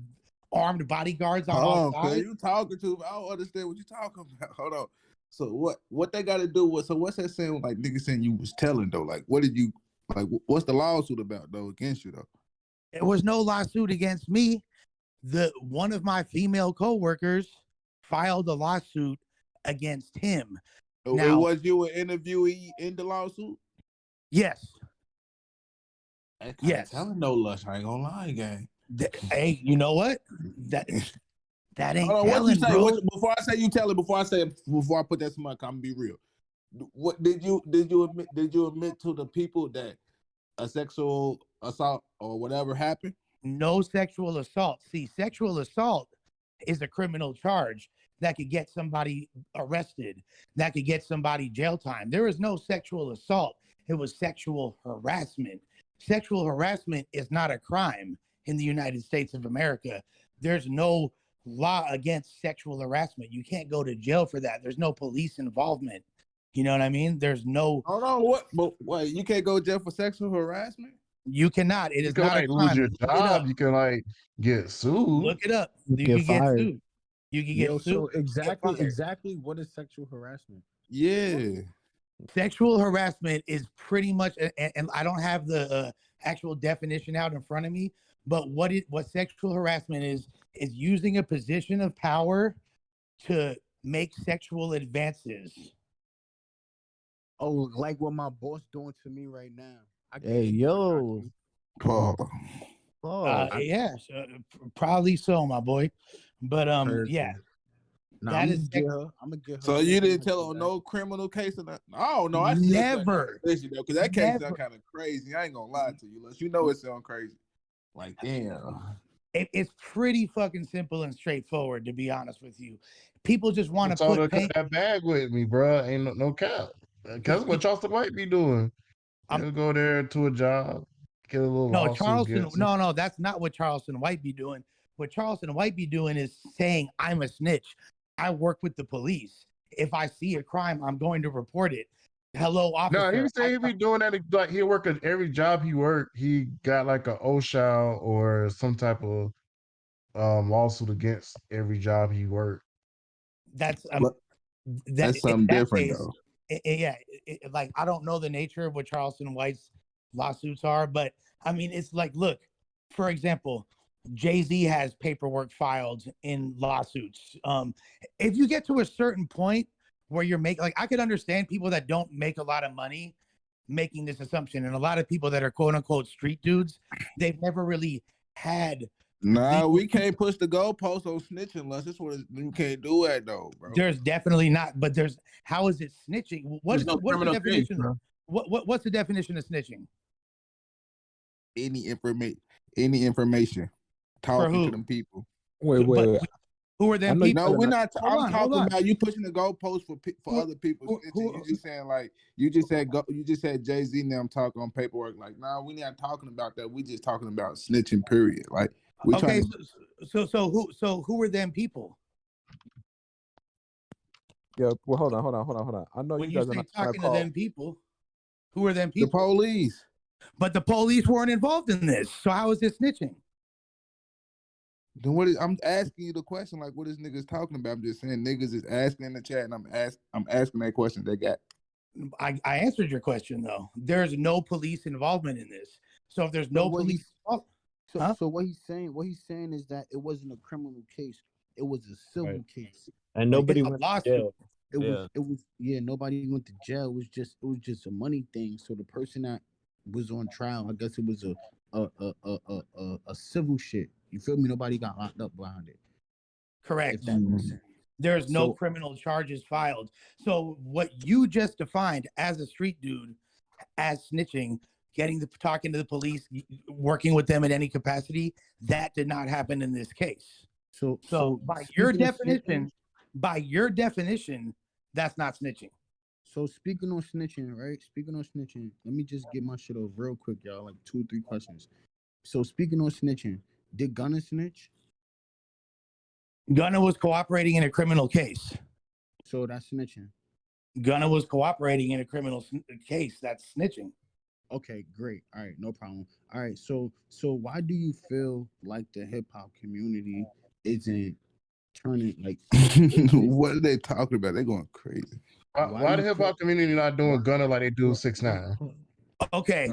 armed bodyguards on all sides. You talking to me? I don't understand what you talking about. Hold on. So what they got to do with? So what's that saying? Like niggas saying you was telling though. Like what did you like? What's the lawsuit about though against you though? There was no lawsuit against me. One of my female coworkers filed a lawsuit against him. Now, was you an interviewee in the lawsuit? Yes. Yes. I don't know, Lush. I ain't gonna lie, gang. Hey, you know what? That ain't telling, what you say, bro. Before I say you tell it, before I put that smart, I'm gonna be real. What did you admit to the people that a sexual assault or whatever happened? No sexual assault. See, sexual assault is a criminal charge that could get somebody arrested, that could get somebody jail time. There is no sexual assault. It was sexual harassment. Sexual harassment is not a crime in the United States of America. There's no law against sexual harassment. You can't go to jail for that. There's no police involvement. You know what I mean? There's no. Hold on, what? But wait, you can't go to jail for sexual harassment? You cannot. It is not a crime. Lose your job. You can like get sued. Look it up. You can get sued. You can get sued. So exactly what is sexual harassment? Yeah. Sexual harassment is pretty much, and I don't have the actual definition out in front of me, but what sexual harassment is using a position of power to make sexual advances. Oh, like what my boss doing to me right now. Hey, yo. Yeah, probably so, my boy. But yeah. Nah, I'm gonna get her. So you didn't tell her no criminal case or nothing? Oh no, I never. Because that case sounds kind of crazy. I ain't gonna lie to you, you know it sounds crazy. Like damn. It's pretty fucking simple and straightforward, to be honest with you. People just want to put paint that bag with me, bro. Ain't no cap. That's what Charleston White be doing. He'll go there to a job, get a little. No, Charleston. No, that's not what Charleston White be doing. What Charleston White be doing is saying, "I'm a snitch. I work with the police. If I see a crime, I'm going to report it." Hello, officer. No, he say he be doing that. Like he work at every job he worked. He got like a OSHA or some type of lawsuit against every job he worked. That's something different though. Like I don't know the nature of what Charleston White's lawsuits are, but I mean it's like, look, for example, Jay-Z has paperwork filed in lawsuits. If you get to a certain point where you're making, like, I could understand people that don't make a lot of money making this assumption, and a lot of people that are quote unquote street dudes, they've never really had. Nah, we can't push the goalpost on snitching unless it's what you can't do that though, bro. There's definitely not, but how is it snitching? What's the definition? Case, what's the definition of snitching? Any information. Talking to them people. Wait. Who are them people? No, we're not. I'm talking about you pushing the goalpost for other people. You just saying like you just said Jay-Z now. I'm talking on paperwork. Like, nah, we're not talking about that. We just talking about snitching. Period. Like, okay. So who are them people? Yeah. Well, hold on. I know when you guys say are not talking to them people. Who are them people? The police. But the police weren't involved in this. So how is this snitching? Then I'm asking you the question, like what is niggas talking about? I'm just saying niggas is asking in the chat, and I'm asking that question they got. I answered your question though. There's no police involvement in this. So if there's no police, so what he's saying is that it wasn't a criminal case. It was a civil case. And Like, nobody went to jail. Nobody went to jail. It was just a money thing. So the person that was on trial, I guess it was a civil shit. You feel me? Nobody got locked up behind it. Correct. There's no criminal charges filed. So what you just defined as a street dude, as snitching, talking to the police, working with them in any capacity, that did not happen in this case. So by your definition, that's not snitching. So speaking on snitching, right? Speaking on snitching, let me just get my shit off real quick, y'all. Like 2 or 3 questions. So speaking on snitching, did Gunna snitch? Gunna was cooperating in a criminal case. So that's snitching. Gunna was cooperating in a criminal case. That's snitching. Okay, great. All right, no problem. All right, so why do you feel like the hip hop community isn't turning like? What are they talking about? They're going crazy. Why the hip hop community not doing Gunna like they do 6ix9ine? Okay,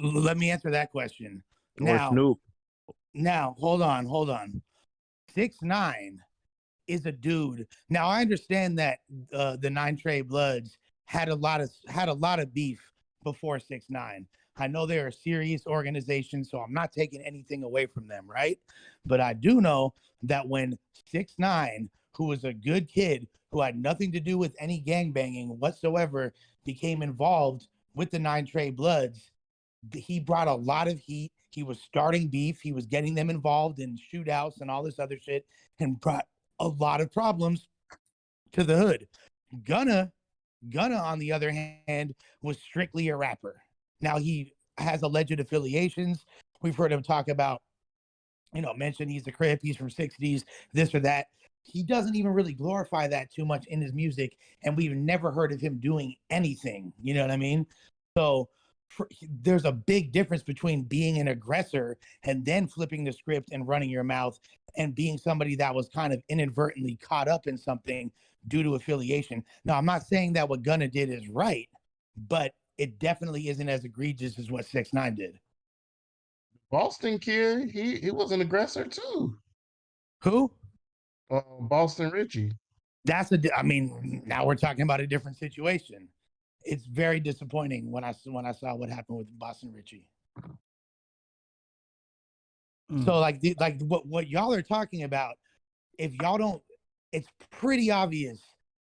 let me answer that question. Or Snoop. Now, hold on. 6ix9ine is a dude. Now I understand that the 9 Trey Bloods had a lot of beef before 6ix9ine. I know they're a serious organization, so I'm not taking anything away from them, right? But I do know that when 6ix9ine, who was a good kid who had nothing to do with any gangbanging whatsoever, became involved with the 9 Trey Bloods, he brought a lot of heat. He was starting beef. He was getting them involved in shootouts and all this other shit, and brought a lot of problems to the hood. Gunna, on the other hand, was strictly a rapper. Now he has alleged affiliations. We've heard him talk about, mention he's a Crip, he's from 60s, this or that. He doesn't even really glorify that too much in his music, and we've never heard of him doing anything. You know what I mean? So there's a big difference between being an aggressor and then flipping the script and running your mouth, and being somebody that was kind of inadvertently caught up in something due to affiliation. Now, I'm not saying that what Gunna did is right, but it definitely isn't as egregious as what 6ix9ine did. Boston kid, he was an aggressor too. Who? Boston Richie. Now we're talking about a different situation. It's very disappointing when I saw what happened with Boston Richie. So what y'all are talking about, if y'all don't, it's pretty obvious.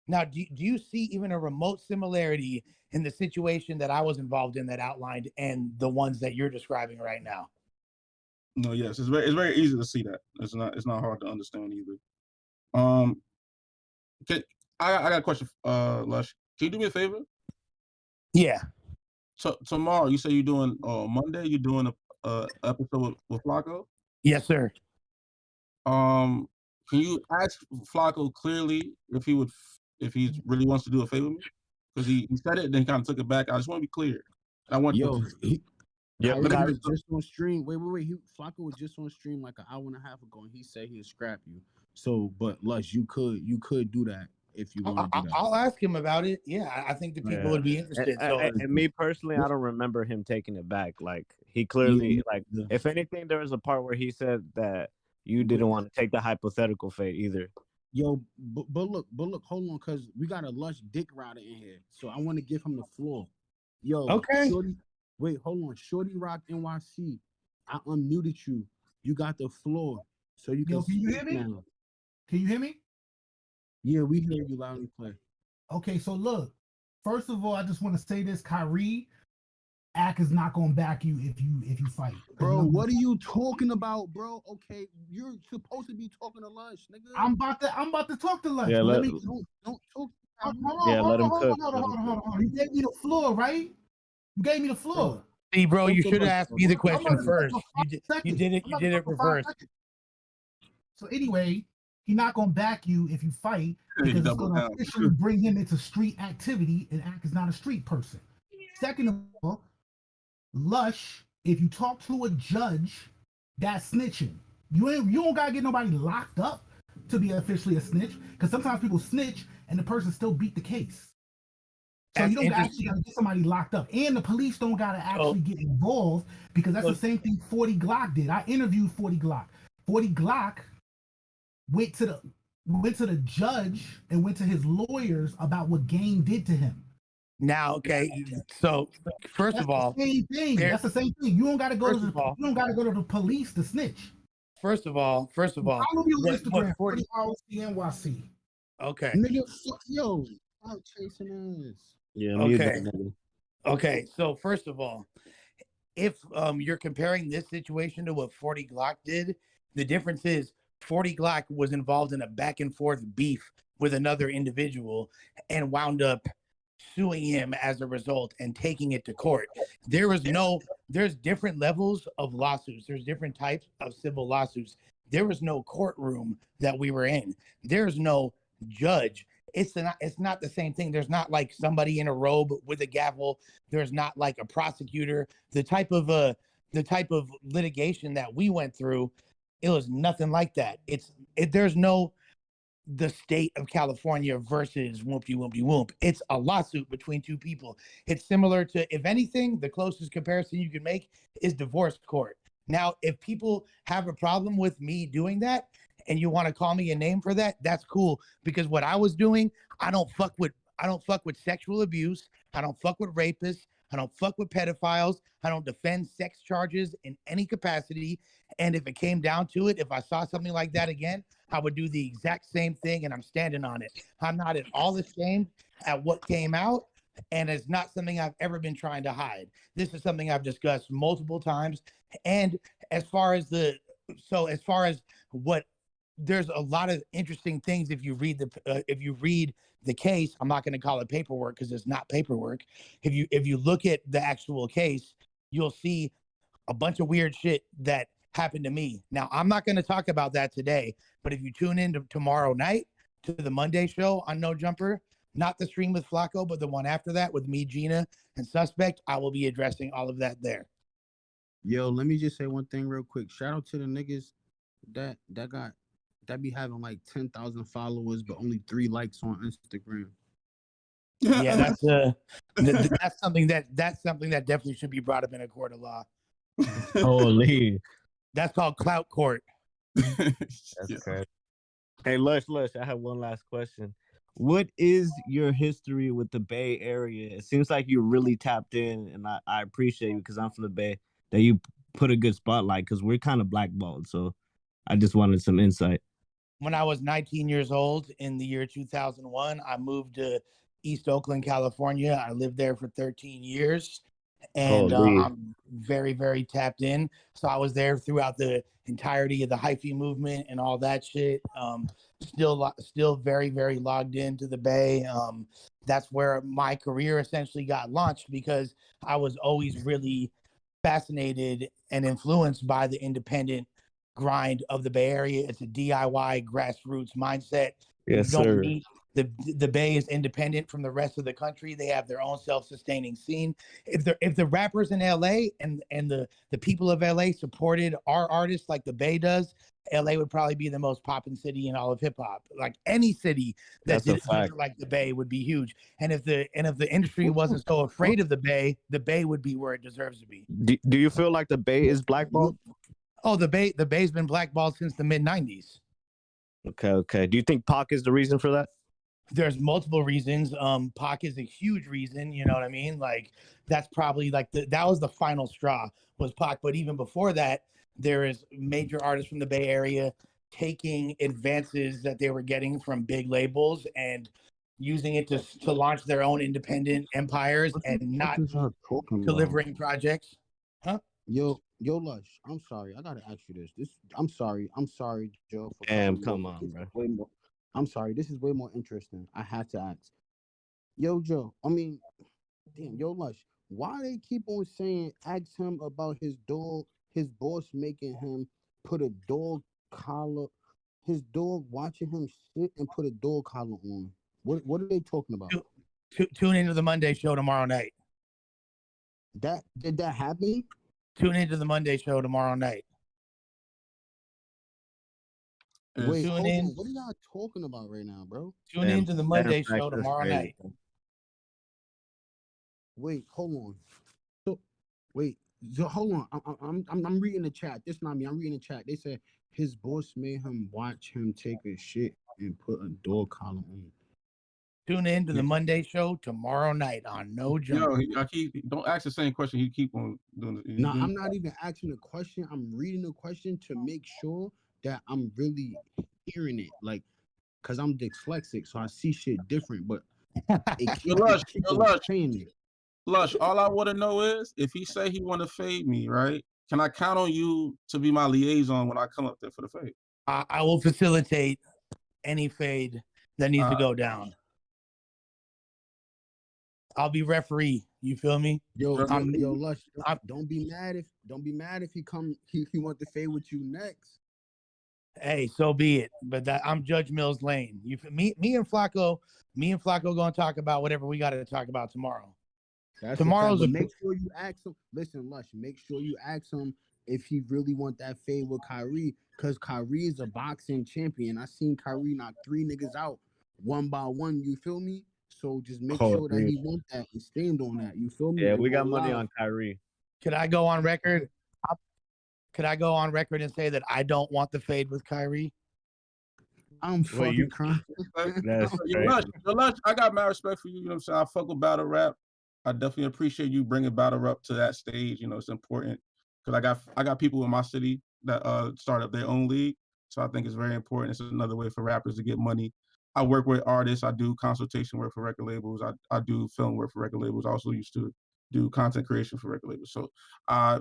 Now, do you see even a remote similarity in the situation that I was involved in that outlined and the ones that you're describing right now? No, yes, it's very easy to see that. It's not hard to understand either. I got a question, Lush. Can you do me a favor? Yeah. So tomorrow, you say you're doing Monday. You're doing a episode with Flakko. Yes, sir. Can you ask Flakko clearly if he really wants to do a favor with me? Because he said it, then he kind of took it back. I just want to be clear. I want Kyrie just on stream. Wait. Flakko was just on stream like an hour and a half ago, and he said he'll scrap you. So, but Lush, you could do that if you want to do that. I'll ask him about it. Yeah, I think the people would be interested. And me personally, I don't remember him taking it back. Like he clearly, if anything, there was a part where he said that you didn't want to take the hypothetical fate either. Yo, but look, hold on, cause we got a Lush dick rider in here, so I want to give him the floor. Yo, okay. Wait, hold on, Shorty Rock NYC, I unmuted you. You got the floor, so you can. Yo, can you hear me? Now. Can you hear me? Yeah, we hear you loud and clear. Okay, so look, first of all, I just want to say this, Kyrie, Ak is not gonna back you if you fight. Bro, what are you talking about, bro? Okay, you're supposed to be talking to Lush, nigga. I'm about to talk to Lush. Yeah, don't talk. Let him cook. Hold on. You gave me the floor, right? You gave me the floor. See, bro, you should have asked me the question first. You did it reverse. So anyway, he's not gonna back you if you fight because it's gonna officially bring him into street activity, and Ak is not a street person. Second of all, Lush, if you talk to a judge, that's snitching. You don't gotta get nobody locked up to be officially a snitch, because sometimes people snitch and the person still beat the case. So you don't actually got to get somebody locked up, and the police don't got to actually get involved because that's the same thing 40 Glock did. I interviewed 40 Glock. 40 Glock went to the judge and went to his lawyers about what Game did to him. Now, okay, so first of all, same thing. That's the same thing. You don't got to go to the police to snitch. First of all, follow me on Instagram. 40 NYC. Okay. Nigga, yo, stop chasing us. Yeah. Okay. So first of all, if you're comparing this situation to what 40 Glock did, the difference is 40 Glock was involved in a back and forth beef with another individual and wound up suing him as a result and taking it to court. There's different levels of lawsuits. There's different types of civil lawsuits. There was no courtroom that we were in. There's no judge. It's not the same thing. There's not like somebody in a robe with a gavel. There's not like a prosecutor. The type of litigation that we went through, it was nothing like that. There's no the state of California versus whoopty whoopty whoop. It's a lawsuit between two people. It's similar to, if anything, the closest comparison you can make is divorce court. Now, if people have a problem with me doing that and you want to call me a name for that, that's cool. Because what I was doing, I don't fuck with sexual abuse. I don't fuck with rapists. I don't fuck with pedophiles. I don't defend sex charges in any capacity. And if it came down to it, if I saw something like that again, I would do the exact same thing, and I'm standing on it. I'm not at all ashamed at what came out, and it's not something I've ever been trying to hide. This is something I've discussed multiple times. And as far as what, there's a lot of interesting things if you read the case. I'm not going to call it paperwork because it's not paperwork. If you look at the actual case, you'll see a bunch of weird shit that happened to me. Now, I'm not going to talk about that today, but if you tune in to tomorrow night to the Monday show on No Jumper, not the stream with Flakko, but the one after that with me, Gina, and Suspect, I will be addressing all of that there. Yo, let me just say one thing real quick. Shout out to the niggas that be having like 10,000 followers, but only 3 likes on Instagram. Yeah, that's something that definitely should be brought up in a court of law. Holy. That's called clout court. That's crazy. Hey, Lush, I have one last question. What is your history with the Bay Area? It seems like you're really tapped in, and I appreciate you because I'm from the Bay, that you put a good spotlight because we're kind of blackballed. So I just wanted some insight. When I was 19 years old in the year 2001, I moved to East Oakland, California. I lived there for 13 years. And I'm very, very tapped in. So I was there throughout the entirety of the hyphy movement and all that shit. Still very, very logged into the Bay. That's where my career essentially got launched because I was always really fascinated and influenced by the independent grind of the Bay Area. It's a DIY grassroots mindset. Yes, sir. The Bay is independent from the rest of the country. They have their own self-sustaining scene. If the rappers in LA and the people of LA supported our artists like the Bay does, LA would probably be the most poppin' city in all of hip hop. Like any city that did it like the Bay would be huge. And if the industry wasn't so afraid of the Bay would be where it deserves to be. Do you feel like the Bay is blackballed? Oh, the Bay's been blackballed since the mid-90s. Okay. Do you think Pac is the reason for that? There's multiple reasons. Pac is a huge reason. You know what I mean? Like that's probably like that was the final straw was Pac. But even before that, there is major artists from the Bay Area taking advances that they were getting from big labels and using it to launch their own independent empires and not delivering projects. Huh? Yo, Lush, I'm sorry. I gotta ask you this. I'm sorry, Joe. Come on, bro. I'm sorry. This is way more interesting. I had to ask. Yo, Joe. I mean, damn, yo, Lush. Why they keep on saying ask him about his dog, his boss making him put a dog collar, his dog watching him sit and put a dog collar on. What are they talking about? Tune into the Monday show tomorrow night. Did that happen? Tune into the Monday show tomorrow night. Wait, hold on. What are y'all talking about right now, bro? Tune into the Monday show tomorrow night. Wait, hold on. So, wait, hold on. I'm reading the chat. This not me. I'm reading the chat. They said his boss made him watch him take a shit and put a door collar on. Tune in to the Monday show tomorrow night on No Jump. Don't ask the same question. He keep on doing it. No, I'm not even asking a question. I'm reading the question to make sure that I'm really hearing it. Like, cause I'm dyslexic, so I see shit different. But it keep on saying it. Lush, all I want to know is if he say he want to fade me, right? Can I count on you to be my liaison when I come up there for the fade? I will facilitate any fade that needs to go down. I'll be referee. You feel me? Yo, Lush, don't be mad if he want to fade with you next. Hey, so be it. But I'm Judge Mills Lane. Me and Flakko gonna talk about whatever we got to talk about tomorrow. Tomorrow's make sure you ask him. Listen, Lush, make sure you ask him if he really want that fade with Kyrie, because Kyrie is a boxing champion. I seen Kyrie knock 3 niggas out one by one. You feel me? So just make sure that he want that and stand on that. You feel me? Yeah, we got money on Kyrie. Could I go on record? Could I go on record and say that I don't want the fade with Kyrie? I'm fucking crying. Lush, I got mad respect for you. You know what I'm saying? I fuck with battle rap. I definitely appreciate you bringing battle rap to that stage. You know, it's important because I got people in my city that start up their own league. So I think it's very important. It's another way for rappers to get money. I work with artists. I do consultation work for record labels. I do film work for record labels. I also used to do content creation for record labels. So I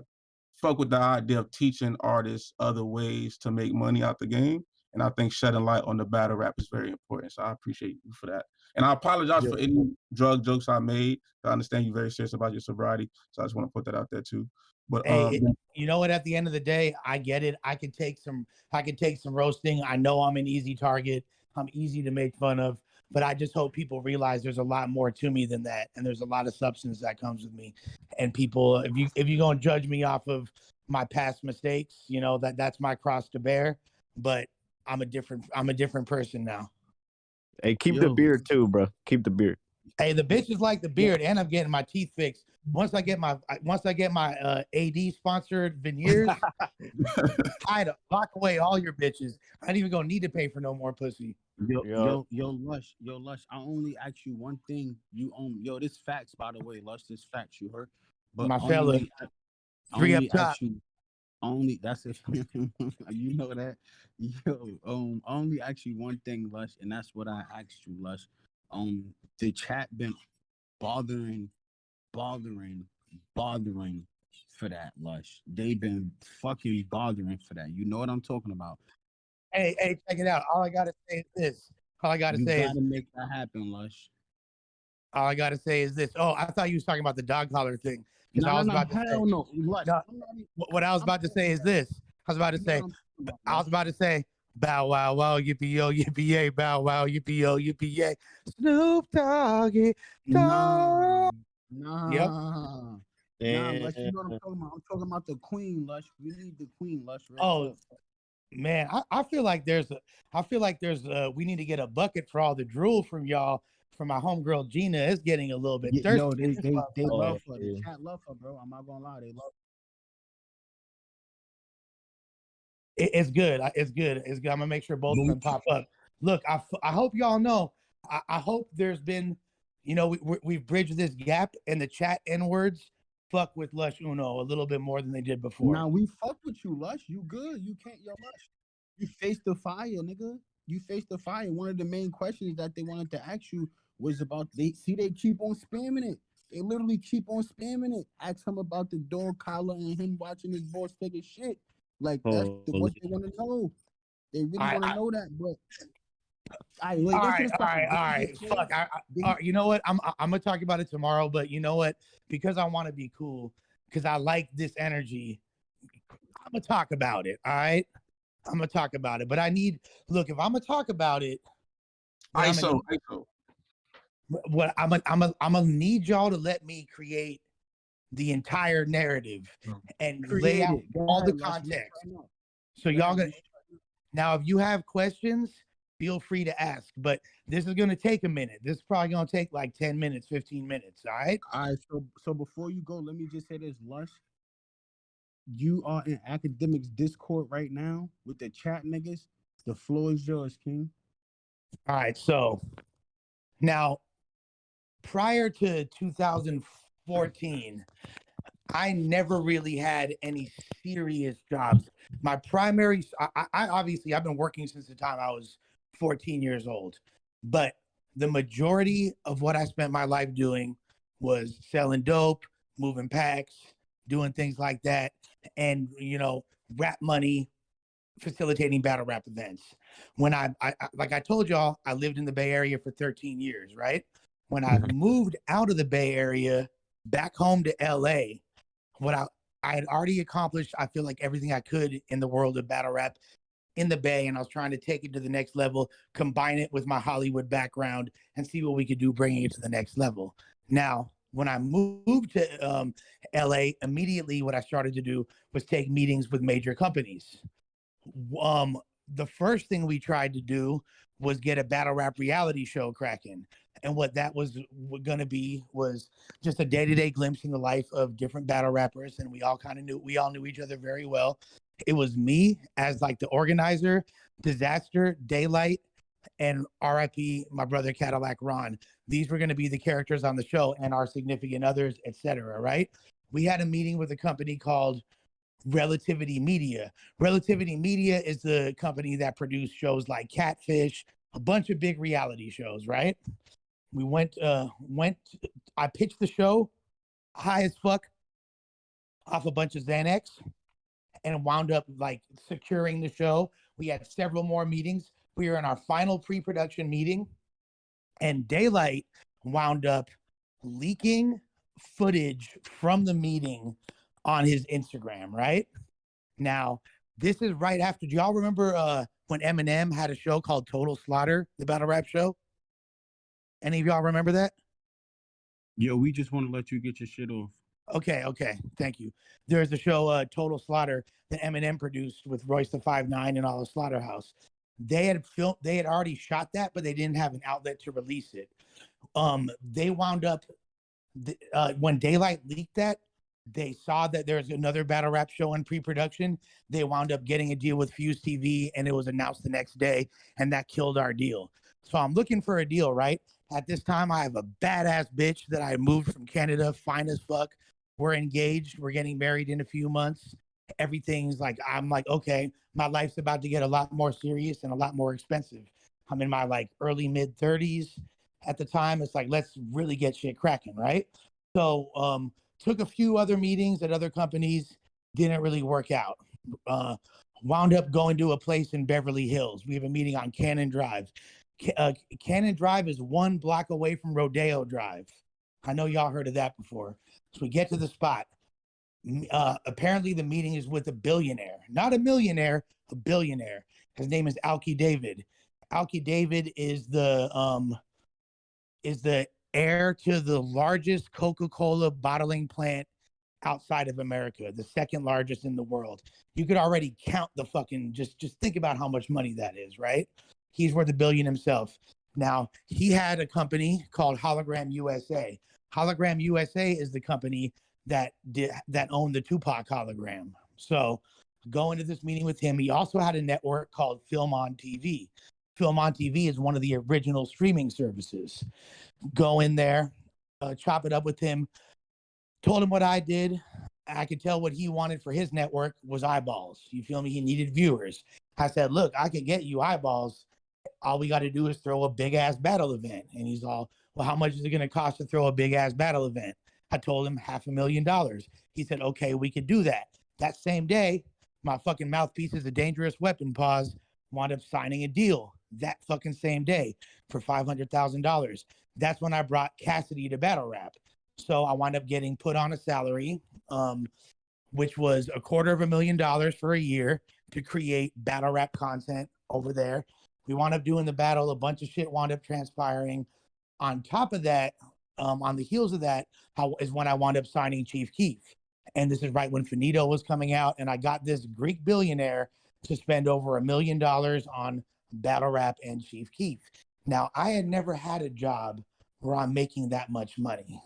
fuck with the idea of teaching artists other ways to make money out the game. And I think shedding light on the battle rap is very important. So I appreciate you for that. And I apologize for any drug jokes I made. I understand you're very serious about your sobriety. So I just want to put that out there too. But hey, you know what? At the end of the day, I get it. I could take some roasting. I know I'm an easy target. I'm easy to make fun of. But I just hope people realize there's a lot more to me than that, and there's a lot of substance that comes with me. And people, if you're gonna judge me off of my past mistakes, you know that's my cross to bear. But I'm a different person now. Hey, keep the beard too, bro. Keep the beard. Hey, the bitches like the beard, and I'm getting my teeth fixed. Once I get my AD sponsored veneers, I to lock away all your bitches. I ain't even gonna need to pay for no more pussy. Yo, Lush. I only ask you one thing. This facts, by the way, Lush. This facts, you heard. But my fella, three up top. Only that's it. You know that. Only ask you one thing, Lush, and that's what I asked you, Lush. The chat been bothering for that, Lush. They been fucking bothering for that. You know what I'm talking about. Hey, check it out. All I gotta say is this. All I gotta say is make that happen, Lush. All I gotta say is this. Oh, I thought you was talking about the dog collar thing. No, I was about to say, no. What I was about to say is this. I was about to say, bow wow wow yippee yo yippee yay, bow wow yippee yo yippee yay, Snoop Doggy Dogg. Yep. Lush, you know what I'm talking about. I'm talking about the queen, Lush. We need the queen, Lush. Right man, I feel like we need to get a bucket for all the drool from y'all. For my homegirl Gina, is getting a little bit thirsty. Yo, they love her. The chat love her, bro. I'm not gonna lie, they love her. It's good. It's good. I'm gonna make sure both of them pop up. Look, I hope y'all know. I hope there's been, we've bridged this gap, and the chat N-words fuck with Lush Uno a little bit more than they did before. Now we fuck with you, Lush. You good? You can't, Lush. You face the fire, nigga. You face the fire. One of the main questions that they wanted to ask you was about they keep on spamming it. They literally keep on spamming it. Ask him about the dog collar and him watching his boss take his shit. Like that's what they want to know. They really want to know that, but all right. Fuck. You know what? I'm gonna talk about it tomorrow, but you know what? Because I want to be cool, because I like this energy, I'm gonna talk about it. All right. I'm gonna talk about it. But if I'm gonna talk about it, ISO. What I'm gonna need y'all to let me create the entire narrative and lay out all the context. So y'all gonna now, if you have questions, feel free to ask. But this is going to take a minute. This is probably going to take like 10 minutes, 15 minutes. All right. All right. So before you go, let me just say this, Lush. You are in academics Discord right now with the chat niggas. The floor is yours, King. All right. So now, prior to 2014, I never really had any serious jobs. My primary, I obviously, I've been working since the time I was 14 years old, but the majority of what I spent my life doing was selling dope, moving packs, doing things like that, and, rap money, facilitating battle rap events. When I like I told y'all, I lived in the Bay Area for 13 years, right? When I moved out of the Bay Area back home to LA, what I had already accomplished, I feel like everything I could in the world of battle rap in the Bay, and I was trying to take it to the next level, combine it with my Hollywood background, and see what we could do, bringing it to the next level. Now, when I moved to LA, immediately what I started to do was take meetings with major companies. The first thing we tried to do was get a battle rap reality show cracking. And what that was going to be was just a day-to-day glimpse in the life of different battle rappers. And we all knew each other very well. It was me as like the organizer, Disaster, Daylight, and RIP, my brother Cadillac Ron. These were going to be the characters on the show and our significant others, etc. Right? We had a meeting with a company called Relativity Media. Relativity Media is the company that produced shows like Catfish, a bunch of big reality shows, right? We I pitched the show high as fuck off a bunch of Xanax and wound up like securing the show. We had several more meetings. We were in our final pre-production meeting, and Daylight wound up leaking footage from the meeting on his Instagram, right? Now, this is right after, do y'all remember when Eminem had a show called Total Slaughter, the battle rap show? Any of y'all remember that? Yo, we just want to let you get your shit off. Okay, thank you. There's a show, Total Slaughter, that Eminem produced with Royce the 5'9" and all the Slaughterhouse. They had already shot that, but they didn't have an outlet to release it. They wound up, when Daylight leaked that, they saw that there's another battle rap show in pre-production. They wound up getting a deal with Fuse TV, and it was announced the next day, and that killed our deal. So I'm looking for a deal, right? At this time, I have a badass bitch that I moved from Canada, fine as fuck. We're engaged. We're getting married in a few months. Everything's like, I'm like, okay, my life's about to get a lot more serious and a lot more expensive. I'm in my like early mid 30s at the time. It's like, let's really get shit cracking, right? So took a few other meetings at other companies, didn't really work out. Wound up going to a place in Beverly Hills. We have a meeting on Cannon Drive. Cannon Drive is 1 block away from Rodeo Drive. I know y'all heard of that before. So we get to the spot. Apparently the meeting is with a billionaire, not a millionaire, a billionaire. His name is Alki David. Alki David is the heir to the largest Coca-Cola bottling plant outside of America, the second largest in the world. You could already count the fucking, just think about how much money that is, right? He's worth $1 billion himself. Now, he had a company called Hologram USA. Hologram USA is the company that owned the Tupac hologram. So going to this meeting with him, he also had a network called Film on TV. Film on TV is one of the original streaming services. Go in there, chop it up with him, told him what I did. I could tell what he wanted for his network was eyeballs. You feel me? He needed viewers. I said, look, I can get you eyeballs. All we got to do is throw a big ass battle event. And he's all, well, how much is it going to cost to throw a big ass battle event? I told him $500,000. He said, okay, we could do that. That same day, my fucking mouthpiece is a dangerous weapon pause, wound up signing a deal that fucking same day for $500,000. That's when I brought Cassidy to battle rap. So I wound up getting put on a salary, which was $250,000 for a year to create battle rap content over there. We wound up doing the battle. A bunch of shit wound up transpiring. On top of that, on the heels of that, is when I wound up signing Chief Keef. And this is right when Finito was coming out. And I got this Greek billionaire to spend over $1 million on battle rap, and Chief Keef. Now, I had never had a job where I'm making that much money.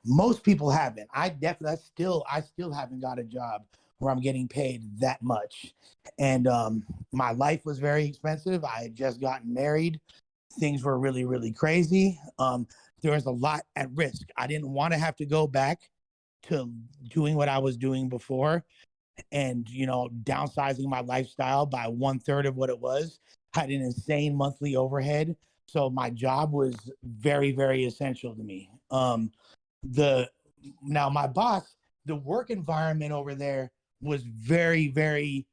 Most people haven't. I still haven't got a job where I'm getting paid that much. And my life was very expensive. I had just gotten married. Things were really, really crazy. There was a lot at risk. I didn't want to have to go back to doing what I was doing before and, you know, downsizing my lifestyle by 1/3 of what it was. I had an insane monthly overhead. So my job was very, very essential to me. Now my boss, the work environment over there was very, very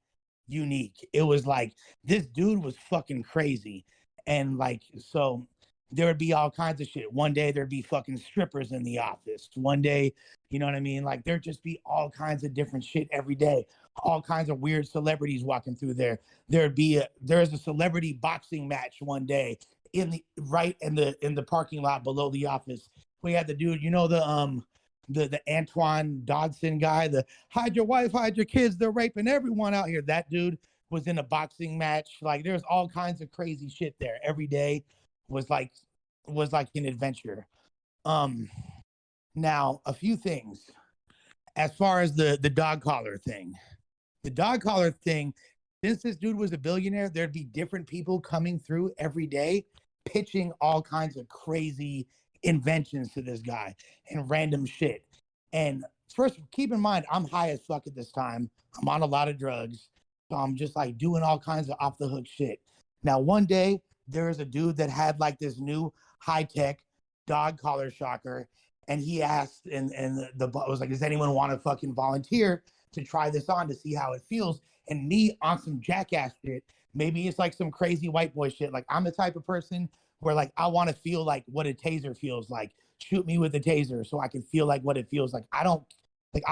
unique. It was like this dude was fucking crazy. And like, so there would be all kinds of shit. One day there'd be fucking strippers in the office. One day, you know what I mean? Like there'd just be all kinds of different shit every day. All kinds of weird celebrities walking through there. There's a celebrity boxing match one day in the parking lot below the office. We had the dude, you know, the Antoine Dodson guy, the hide your wife, hide your kids, they're raping everyone out here. That dude was in a boxing match. Like there's all kinds of crazy shit there. Every day was like an adventure. Now a few things as far as the dog collar thing. The dog collar thing, since this dude was a billionaire, there'd be different people coming through every day pitching all kinds of crazy inventions to this guy and random shit. And first, keep in mind, I'm high as fuck at this time. I'm on a lot of drugs. So I'm just like doing all kinds of off the hook shit. Now, one day, there was a dude that had like this new high tech dog collar shocker. And he asked, and the was like, does anyone want to fucking volunteer to try this on to see how it feels? And me on some jackass shit, maybe it's like some crazy white boy shit. Like I'm the type of person where like I want to feel like what a taser feels like. Shoot me with a taser so I can feel like what it feels like. I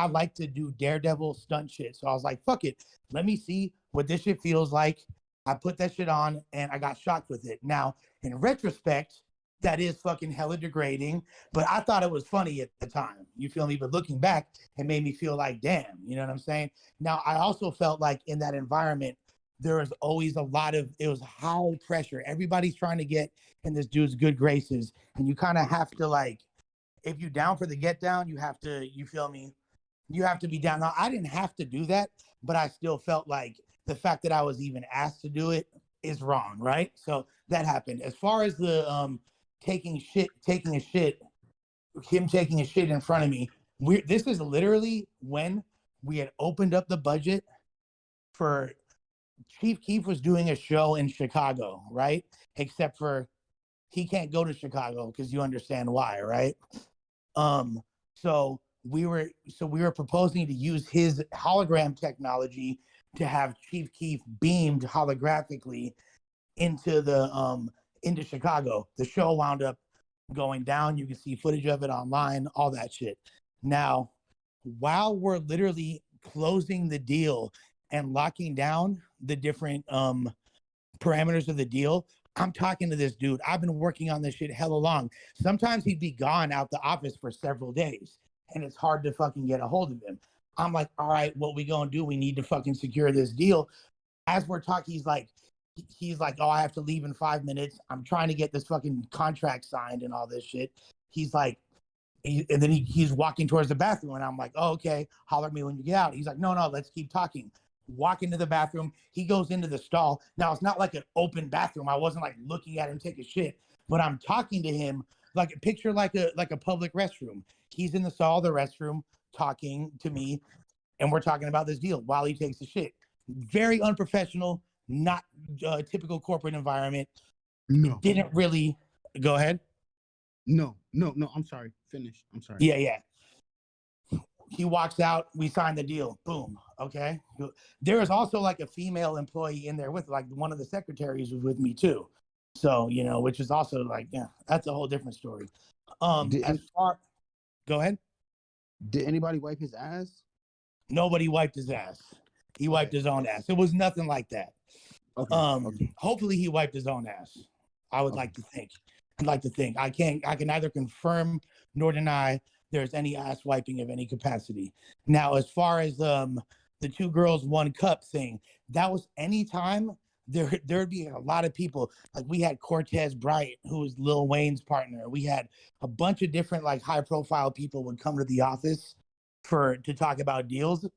like to do daredevil stunt shit. So I was like, fuck it. Let me see what this shit feels like. I put that shit on and I got shocked with it. Now, in retrospect, that is fucking hella degrading, but I thought it was funny at the time. You feel me? But looking back, it made me feel like, damn, you know what I'm saying? Now, I also felt like in that environment, there was always it was high pressure. Everybody's trying to get in this dude's good graces. And you kind of have to like, if you down for the get down, you have to, you feel me? You have to be down. Now, I didn't have to do that, but I still felt like the fact that I was even asked to do it is wrong, right? So that happened. As far as the taking a shit in front of me. This is literally when we had opened up the budget for Chief Keef was doing a show in Chicago, right? Except for he can't go to Chicago because you understand why, right? So we were proposing to use his hologram technology to have Chief Keef beamed holographically into Chicago. The show wound up going down. You can see footage of it online, all that shit. Now, while we're literally closing the deal and locking down the different parameters of the deal, I'm talking to this dude. I've been working on this shit hella long. Sometimes he'd be gone out the office for several days, and it's hard to fucking get a hold of him. I'm like, all right, what we gonna do? We need to fucking secure this deal. As we're talking, he's like, oh, I have to leave in 5 minutes. I'm trying to get this fucking contract signed and all this shit. He's like, and then he's walking towards the bathroom, and I'm like, oh, okay, holler at me when you get out. He's like, no, let's keep talking. Walk into the bathroom. He goes into the stall. Now, it's not like an open bathroom. I wasn't like looking at him take a shit, but I'm talking to him like a picture like a public restroom. He's in the stall of the restroom talking to me, and we're talking about this deal while he takes a shit. Very unprofessional, not typical corporate environment. No. Didn't really go ahead. No. I'm sorry. Finish. I'm sorry. Yeah. He walks out. We sign the deal. Boom. Okay. There is also like a female employee in there with like one of the secretaries was with me too. So, you know, which is also like, yeah, that's a whole different story. Go ahead. Did anybody wipe his ass? Nobody wiped his ass. He wiped his own ass. It was nothing like that. Okay. Hopefully he wiped his own ass. I would like to think. I can neither confirm nor deny there's any ass wiping of any capacity. Now, as far as the 2 girls, 1 cup thing, that was anytime there'd be a lot of people. Like we had Cortez Bright, who was Lil Wayne's partner. We had a bunch of different like high profile people would come to the office to talk about deals.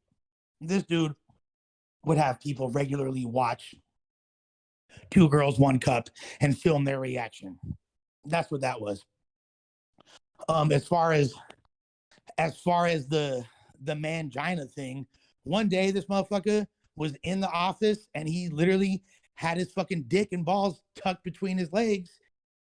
This dude would have people regularly watch Two Girls, One Cup and film their reaction. That's what that was. As far as the mangina thing, one day this motherfucker was in the office and he literally had his fucking dick and balls tucked between his legs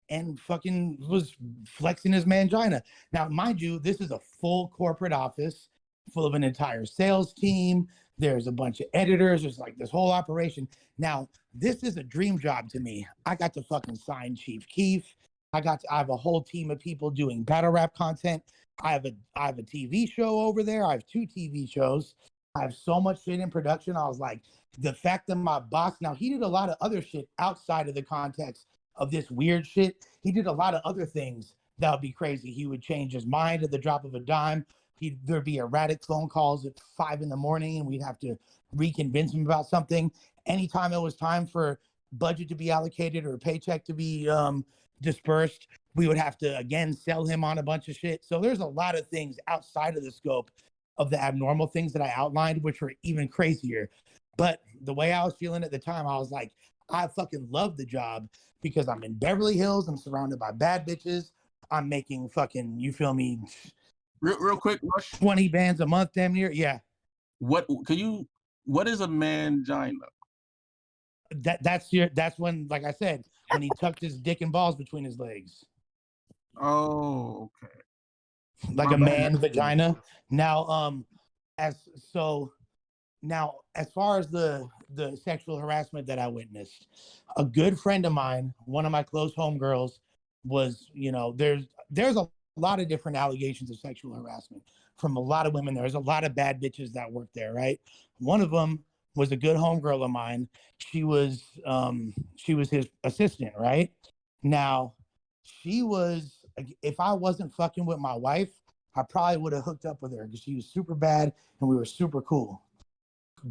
and fucking was flexing his mangina. Now, mind you, this is a full corporate office full of an entire sales team. There's a bunch of editors. There's like this whole operation. Now, this is a dream job to me. I got to fucking sign Chief Keef. I have a whole team of people doing battle rap content. I have a TV show over there. I have 2 TV shows. I have so much shit in production. I was like, the fact that my boss, now he did a lot of other shit outside of the context of this weird shit. He did a lot of other things that would be crazy. He would change his mind at the drop of a dime. There'd be erratic phone calls at 5 a.m, and we'd have to reconvince him about something. Anytime it was time for budget to be allocated or a paycheck to be dispersed, we would have to again sell him on a bunch of shit. So there's a lot of things outside of the scope of the abnormal things that I outlined, which were even crazier. But the way I was feeling at the time, I was like, I fucking love the job because I'm in Beverly Hills. I'm surrounded by bad bitches. I'm making fucking, you feel me? Real quick, Lush. 20 bands a month, damn near. Yeah. What is a mangina? That's when, like I said, when he tucked his dick and balls between his legs. Oh, okay. Like a man vagina. Now, as far as the sexual harassment that I witnessed, a good friend of mine, one of my close homegirls, was, there's a lot of different allegations of sexual harassment from a lot of women. There's a lot of bad bitches that work there, right? One of them was a good homegirl of mine. She was his assistant, right? Now, if I wasn't fucking with my wife, I probably would have hooked up with her because she was super bad and we were super cool.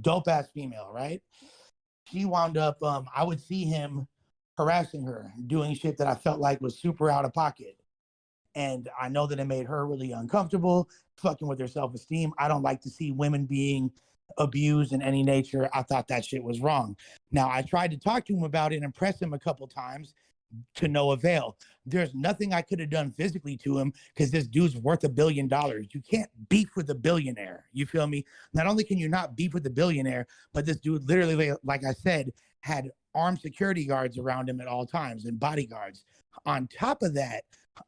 Dope ass female, right? She wound up, I would see him harassing her, doing shit that I felt like was super out of pocket. And I know that it made her really uncomfortable, fucking with her self-esteem. I don't like to see women being abused in any nature. I thought that shit was wrong. Now, I tried to talk to him about it and press him a couple times to no avail. There's nothing I could have done physically to him because this dude's worth $1 billion. You can't beef with a billionaire. You feel me? Not only can you not beef with a billionaire, but this dude literally, like I said, had armed security guards around him at all times and bodyguards. On top of that,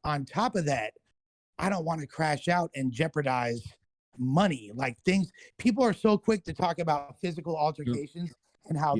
I don't want to crash out and jeopardize money. Like people are so quick to talk about physical altercations and how,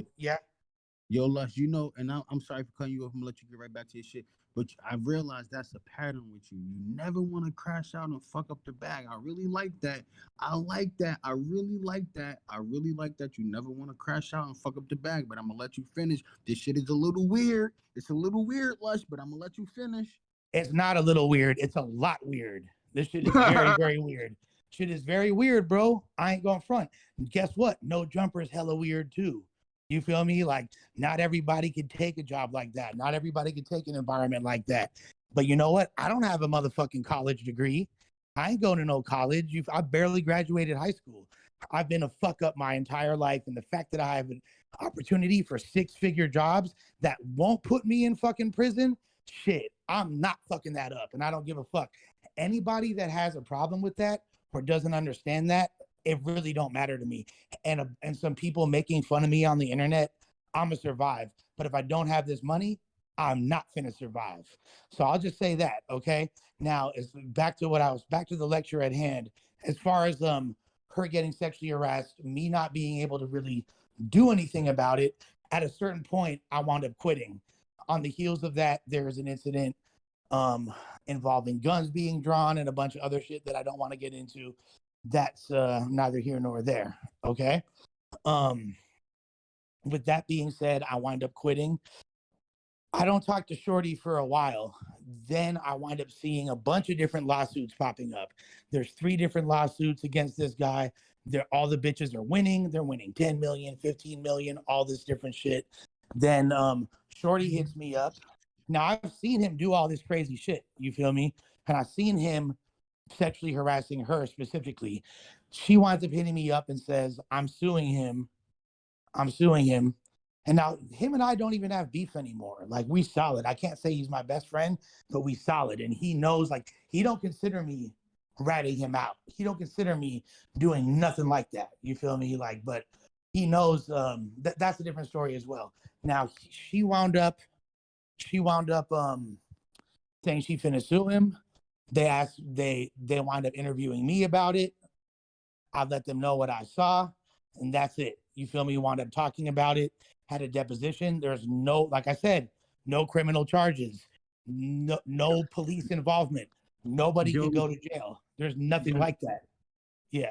Yo, Lush, and I'm sorry for cutting you off. I'm gonna let you get right back to your shit. But I realized that's a pattern with you. You never want to crash out and fuck up the bag. I really like that. I like that. I really like that. I really like that. You never want to crash out and fuck up the bag. But I'm gonna let you finish. This shit is a little weird. It's a little weird, Lush, but I'm gonna let you finish. It's not a little weird. It's a lot weird. This shit is very, very weird. Shit is very weird, bro. I ain't going front. And guess what? No Jumper is hella weird too. You feel me? Like, not everybody can take a job like that. Not everybody can take an environment like that. But you know what? I don't have a motherfucking college degree. I ain't going to no college. I barely graduated high school. I've been a fuck up my entire life. And the fact that I have an opportunity for 6-figure jobs that won't put me in fucking prison, shit, I'm not fucking that up. And I don't give a fuck. Anybody that has a problem with that or doesn't understand that, it really don't matter to me. And some people making fun of me on the internet, I'm gonna survive. But if I don't have this money, I'm not finna survive. So I'll just say that, okay? Now, it's back to the lecture at hand. As far as her getting sexually harassed, me not being able to really do anything about it, at a certain point, I wound up quitting. On the heels of that, there was an incident involving guns being drawn and a bunch of other shit that I don't want to get into. That's neither here nor there. Okay. With that being said, I wind up quitting. I don't talk to Shorty for a while. Then I wind up seeing a bunch of different lawsuits popping up. There's 3 different lawsuits against this guy. All the bitches are winning. They're winning 10 million, 15 million, all this different shit. Then Shorty hits me up. Now I've seen him do all this crazy shit. You feel me? And I've seen him sexually harassing her specifically. She winds up hitting me up and says, I'm suing him. I'm suing him. And now him and I don't even have beef anymore. Like, we solid. I can't say he's my best friend, but we solid. And he knows, like, he don't consider me ratting him out. He don't consider me doing nothing like that. You feel me? Like, but he knows that's a different story as well. Now she wound up saying she finna sue him. They wound up interviewing me about it. I let them know what I saw, and that's it. You feel me? Wound up talking about it, had a deposition. There's no, like I said, no criminal charges, no police involvement. Nobody can go to jail. There's nothing like that. Yeah.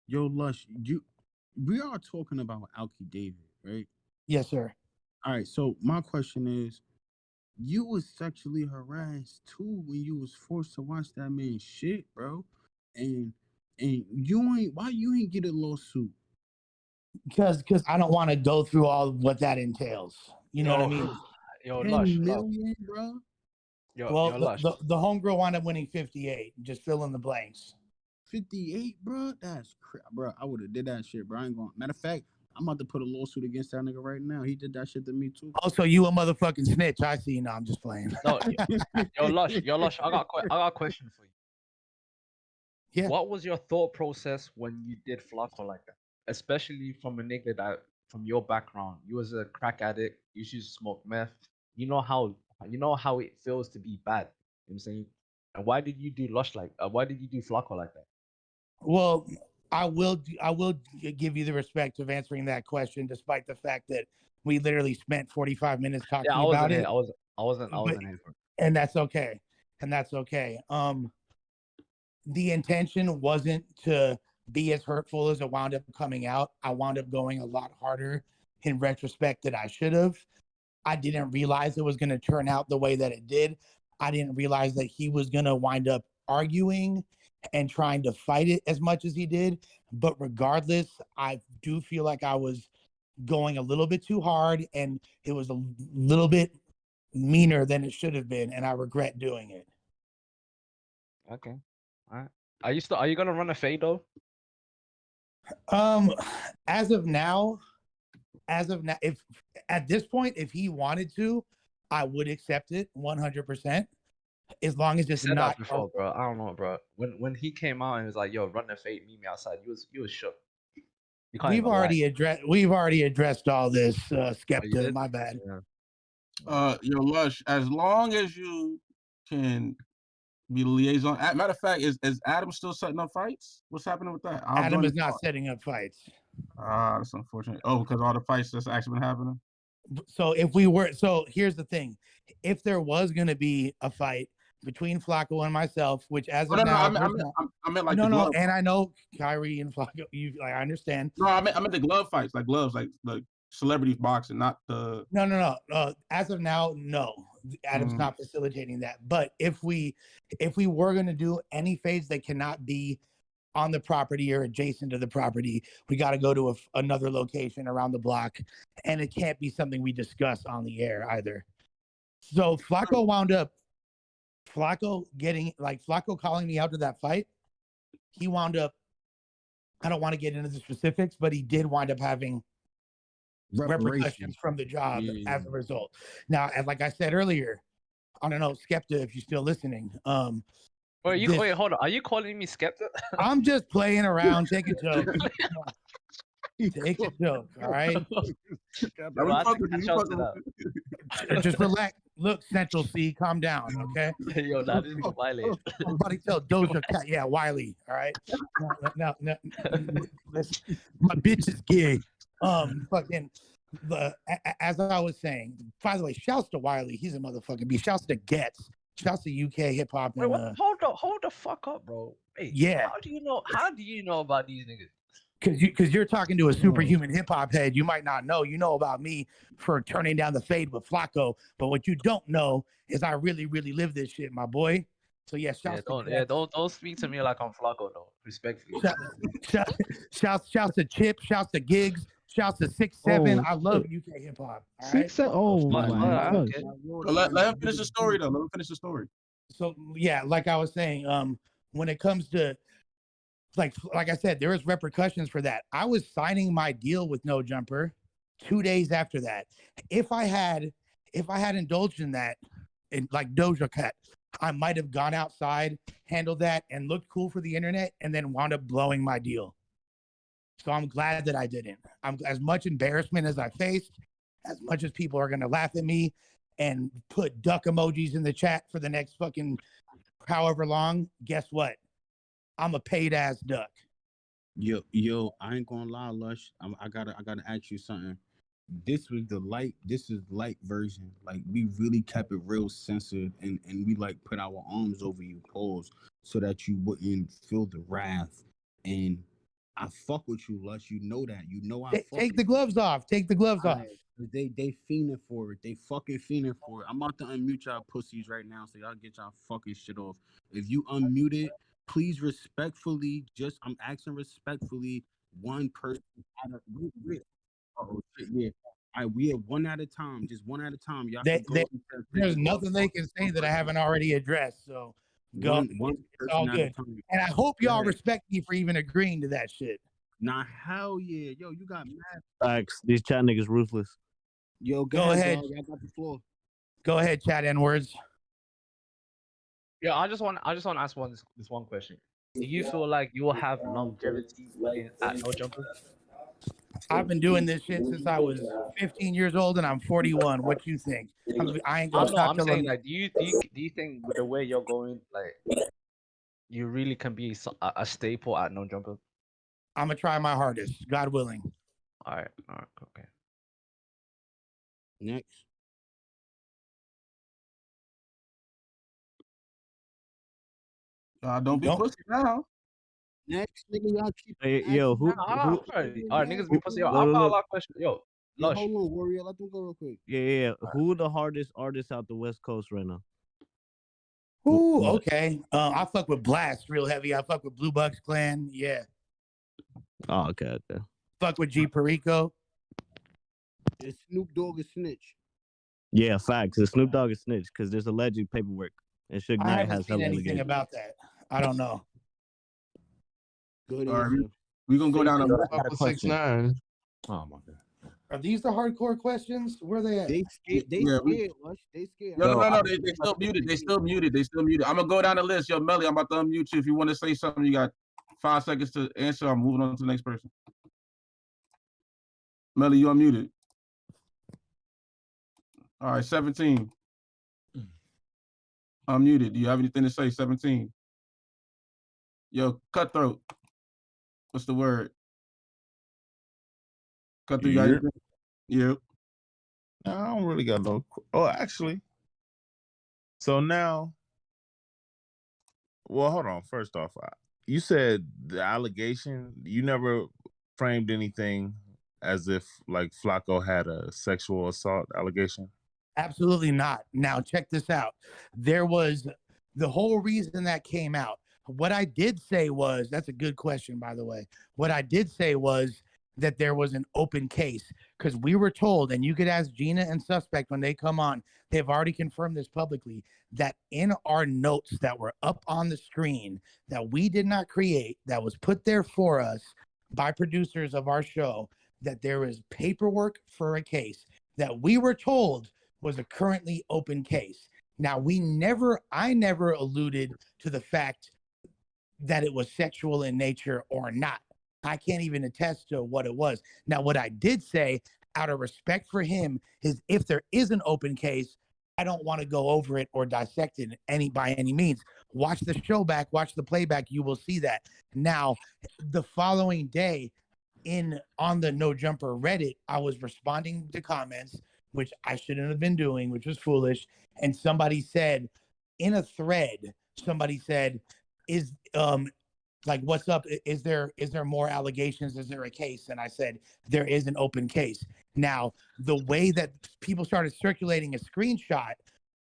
Yo, Lush, we are talking about Alki David, right? Yes, sir. All right. So my question is, you was sexually harassed too when you was forced to watch that man's shit, bro. And why you ain't get a lawsuit? Because I don't want to go through all of what that entails. You know what I mean? Yo, 10 Lush, million, bro. Well, the homegirl wound up winning 58. Just fill in the blanks. 58, bro. That's crap, bro. I would have did that shit, bro. I ain't going. Matter of fact, I'm about to put a lawsuit against that nigga right now. He did that shit to me too. Also, you a motherfucking snitch. I see. No, I'm just playing. No, yo, Lush. I got a question for you. Yeah. What was your thought process when you did Flakko like that? Especially from a nigga that, from your background, you was a crack addict. You used to smoke meth. You know how it feels to be bad. You know what I'm saying? And why did you do why did you do Flakko like that? Well, I will give you the respect of answering that question, despite the fact that we literally spent 45 minutes talking about it. I wasn't here for it. And that's okay. The intention wasn't to be as hurtful as it wound up coming out. I wound up going a lot harder in retrospect than I should have. I didn't realize it was going to turn out the way that it did. I didn't realize that he was going to wind up arguing and trying to fight it as much as he did. But regardless, I do feel like I was going a little bit too hard, and it was a little bit meaner than it should have been, and I regret doing it. Okay. All right. Are you gonna run a fade though? As of now, if at this point, if he wanted to, I would accept it 100%. As long as it's said not that before, bro. I don't know, bro. When he came out and was like, "Yo, run the fade, meet me outside," you was shook. We've already addressed all this, Skepta. My bad. Yeah. Yo, Lush, as long as you can be liaison. Matter of fact, is Adam still setting up fights? What's happening with that? Adam is not setting up fights. That's unfortunate. Oh, because all the fights that's actually been happening. So here's the thing: if there was going to be a fight between Flakko and myself, which as of now, I meant like no, and I know Kyrie and Flakko. I understand. No, I meant the glove fights, like gloves, like celebrity boxing, not the. No. As of now, no. Adam's not facilitating that. But if we were going to do any fades that cannot be on the property or adjacent to the property, we got to go to another location around the block, and it can't be something we discuss on the air either. So Flakko calling me out to that fight. He wound up, I don't want to get into the specifics, but he did wind up having repercussions from the job as a result. Now, as like I said earlier, I don't know, Skepta, if you're still listening. Wait, hold on. Are you calling me Skepta? I'm just playing around, taking jokes. Take a joke, all right? Just relax. Look, Central C, calm down, okay? Yo, that is Wiley. Somebody tell Doja Cat, yeah, Wiley, all right? No. Listen, my bitch is gay. As I was saying, by the way, shouts to Wiley. He's a motherfucking beast. Shouts to Getz. Shouts to UK hip hop. Hold the fuck up, bro. Hey, yeah. How do you know about these niggas? Because you're talking to a superhuman hip hop head. You might not know. You know about me for turning down the fade with Flakko, but what you don't know is I really, really live this shit, my boy. So shouts don't speak to me like I'm Flakko though. Respectfully. Shouts to Chip. Shouts to Gigs. Shouts to 6'7". Oh, I love shit. UK hip hop. All right. 6'7". Oh But my gosh. okay. Let him finish the story though. Let him finish the story. So yeah, like I was saying, when it comes to like I said, there was repercussions for that. I was signing my deal with No Jumper 2 days after that. If I had indulged in that, in like Doja Cat, I might have gone outside, handled that, and looked cool for the internet, and then wound up blowing my deal. So I'm glad that I didn't. I'm as much embarrassment as I faced, as much as people are gonna laugh at me and put duck emojis in the chat for the next fucking however long. Guess what? I'm a paid ass duck. Yo, I ain't gonna lie, Lush. I gotta ask you something. This is light version. Like we really kept it real censored, and we like put our arms over you, pause, so that you wouldn't feel the wrath. And I fuck with you, Lush. You know that. You know I Take the gloves off. Take the gloves off. They fiending for it. They fucking fiending for it. I'm about to unmute y'all pussies right now, so y'all get y'all fucking shit off. If you unmute it, please respectfully, I'm asking respectfully, one person out of oh shit, yeah. All right, we have one at a time, just one at a time. Y'all can go. There's nothing they can say that I haven't already addressed. So go. One It's all good. And I hope y'all respect me for even agreeing to that shit. Nah, hell yeah. Yo, you got mad. Facts. These chat niggas ruthless. Yo, go ahead. Dog. Y'all got the floor. Go ahead, chat N-words. Yeah, I just want to ask this one question. Do you feel like you will have longevity at No Jumper? I've been doing this shit since I was 15 years old, and I'm 41. What you think? I ain't gonna stop. I'm saying like, do you think with the way you're going, like, you really can be a staple at No Jumper? I'm gonna try my hardest, God willing. All right, okay. Next. Don't be pussy now. Next, nigga, y'all keep. Yo, who? All right, niggas be pussy. I've got a lot of questions. Yo, Lush. Hold on, Warrior. Let them go real quick. Yeah. Who the hardest artists out the West Coast right now? Ooh, okay. I fuck with Blast real heavy. I fuck with Blue Bucks Clan. Yeah. Oh, okay. Fuck with G Perico. Is Snoop Dogg a snitch? Yeah, facts. The Snoop Dogg is snitch because there's alleged paperwork, and Suge Knight has seen anything about that. I don't know. Good All right, we're gonna go down to 6ix9ine. Oh my god. Are these the hardcore questions? Where are they at? They scared. They scared. No. They still muted. They still muted. I'm gonna go down the list. Yo, Melly, I'm about to unmute you. If you want to say something, you got 5 seconds to answer. I'm moving on to the next person. Melly, you unmuted. All right, 17. Unmuted. Do you have anything to say? 17. Yo, Cutthroat. What's the word? Cutthroat, you got anything? Yeah. I don't really got no. Oh, actually. So now, well, hold on. First off, you said the allegation. You never framed anything as if like Flakko had a sexual assault allegation. Absolutely not. Now check this out. There was the whole reason that came out. What I did say was, that's a good question, by the way. What I did say was that there was an open case because we were told, and you could ask Gina and Suspect when they come on, they've already confirmed this publicly, that in our notes that were up on the screen that we did not create, that was put there for us by producers of our show, that there is paperwork for a case that we were told was a currently open case. Now, I never alluded to the fact that it was sexual in nature or not. I can't even attest to what it was. Now, what I did say, out of respect for him, is if there is an open case, I don't want to go over it or dissect it by any means. Watch the show back, watch the playback, you will see that. Now, the following day, on the No Jumper Reddit, I was responding to comments, which I shouldn't have been doing, which was foolish. And somebody said in a thread, is like, what's up? Is there more allegations? Is there a case? And I said, there is an open case. Now, the way that people started circulating a screenshot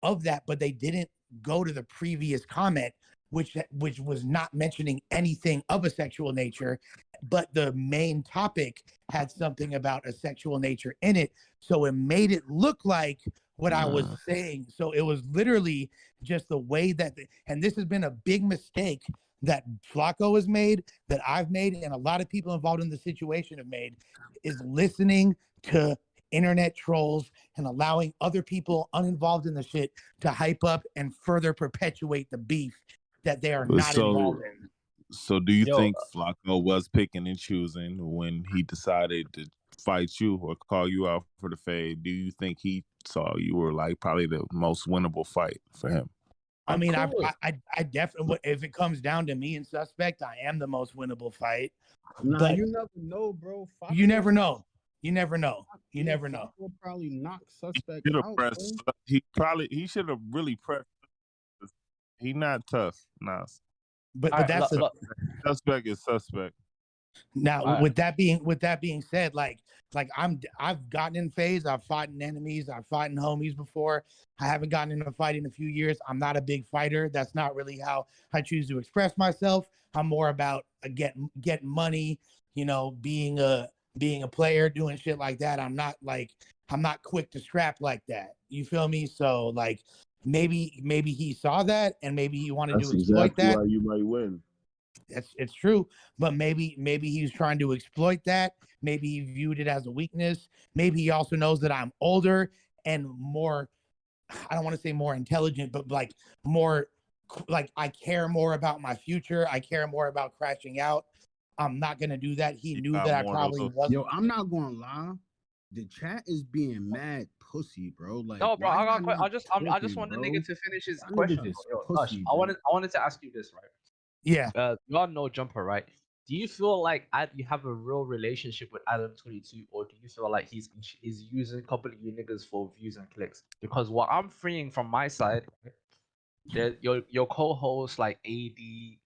of that, but they didn't go to the previous comment, which was not mentioning anything of a sexual nature, but the main topic had something about a sexual nature in it. So it made it look like what I was saying. So it was literally just the way that, and this has been a big mistake that Flakko has made, that I've made, and a lot of people involved in the situation have made, is listening to internet trolls and allowing other people uninvolved in the shit to hype up and further perpetuate the beef that they are not involved in. So do you think Flacco was picking and choosing when he decided to fight you or call you out for the fade? Do you think he saw you were like probably the most winnable fight for him? I mean, I definitely, if it comes down to me and Suspect, I am the most winnable fight. Nah, but you never know, bro. You never know. You never know. You never know. Will probably knock Suspect out. He should have really pressed. He not tough, Nas. But that's Suspect is Suspect. Now, with that being said, I've gotten in phase, I've fought in enemies, I've fought in homies before. I haven't gotten in a fight in a few years. I'm not a big fighter. That's not really how I choose to express myself. I'm more about getting money, being a player, doing shit like that. I'm not quick to scrap like that. You feel me? So maybe he saw that and maybe he wanted to exploit that. Why you might win. It's true, but maybe he was trying to exploit that. Maybe he viewed it as a weakness. Maybe he also knows that I'm older and more, I don't want to say more intelligent, but more I care more about my future. I care more about crashing out. I'm not gonna do that. He knew that I probably wasn't. Yo, I'm not gonna lie. The chat is being mad pussy, bro. No, bro, I just want the nigga to finish his question. Lush, I wanted to ask you this, right? Yeah. You are No Jumper, right? Do you feel like you have a real relationship with Adam22, or do you feel like he's using a couple of you niggas for views and clicks? Because what I'm freeing from my side, your co-hosts like AD,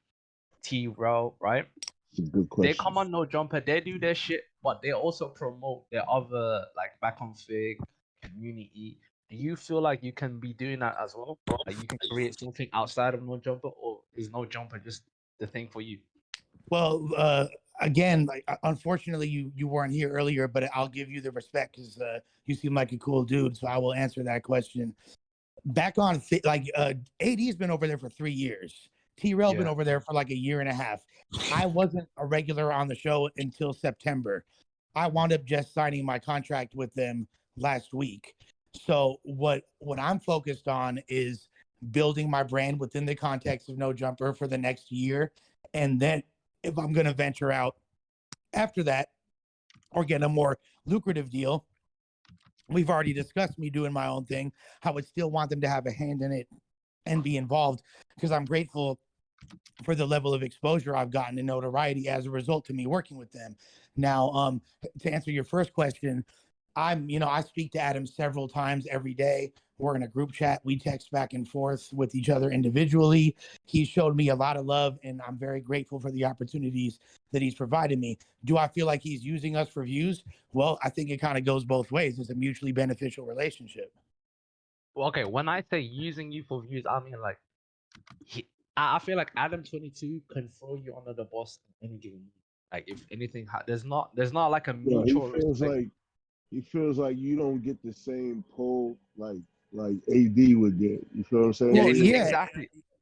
T-Row, right? Good question. They come on No Jumper, they do their shit, but they also promote their other Back on Fig community. Do you feel like you can be doing that as well? Like you can create something outside of No Jumper, or is No Jumper just the thing for you? Well, again, unfortunately, you weren't here earlier, but I'll give you the respect because you seem like a cool dude, so I will answer that question. Back on AD's been over there for 3 years. T-Rail been over there for a year and a half. I wasn't a regular on the show until September. I wound up just signing my contract with them last week. So what I'm focused on is building my brand within the context of No Jumper for the next year. And then if I'm going to venture out after that or get a more lucrative deal, we've already discussed me doing my own thing. I would still want them to have a hand in it and be involved because I'm grateful for the level of exposure I've gotten and notoriety as a result to me working with them. Now, to answer your first question, I speak to Adam several times every day. We're in a group chat. We text back and forth with each other individually. He showed me a lot of love, and I'm very grateful for the opportunities that he's provided me. Do I feel like he's using us for views? Well, I think it kind of goes both ways. It's a mutually beneficial relationship. Well, okay, when I say using you for views, I mean I feel like Adam22 can throw you under the bus in any given. If anything, there's not like a mutual. He feels like you don't get the same pull like AD would get. You feel what I'm saying? Yeah,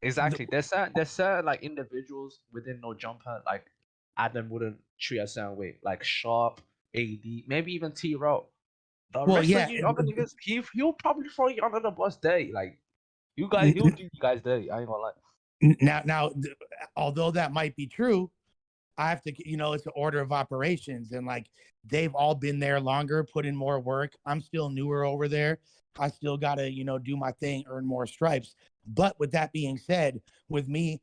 exactly. There's certain individuals within No Jumper Adam wouldn't treat a certain way, like Sharp, AD, maybe even T-Row. The rest of you other niggas, he'll probably throw you under the bus day. You guys, he'll do you guys dirty. I ain't gonna lie. Now, although that might be true, I have to, it's an order of operations, and they've all been there longer, put in more work. I'm still newer over there. I still got to, do my thing, earn more stripes. But with that being said, with me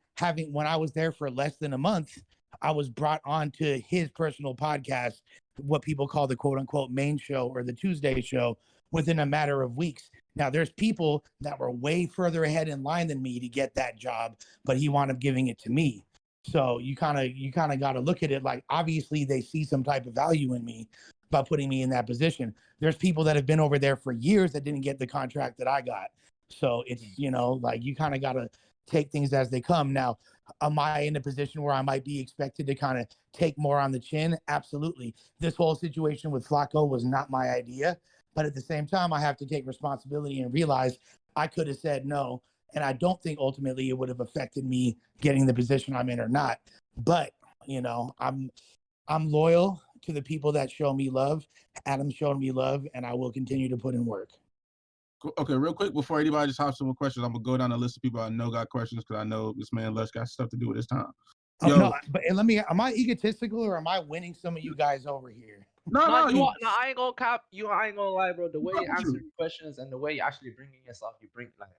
when I was there for less than a month, I was brought on to his personal podcast, what people call the quote unquote main show or the Tuesday show, within a matter of weeks. Now, there's people that were way further ahead in line than me to get that job, but he wound up giving it to me. So you kind of got to look at it obviously they see some type of value in me by putting me in that position. There's people that have been over there for years that didn't get the contract that I got. So it's, you kind of got to take things as they come. Now, am I in a position where I might be expected to kind of take more on the chin? Absolutely. This whole situation with Flakko was not my idea. But at the same time, I have to take responsibility and realize I could have said no. And I don't think ultimately it would have affected me getting the position I'm in or not. But, you know, I'm loyal to the people that show me love. Adam showed me love, and I will continue to put in work. Okay, real quick, before anybody just hops in with questions, I'm going to go down the list of people I know got questions because I know this man Lush got stuff to do with his time. Oh, no, but am I egotistical or am I winning some of you guys over here? No, I ain't gonna cap. I ain't gonna lie, bro. The way you answer questions and the way you actually bringing yourself,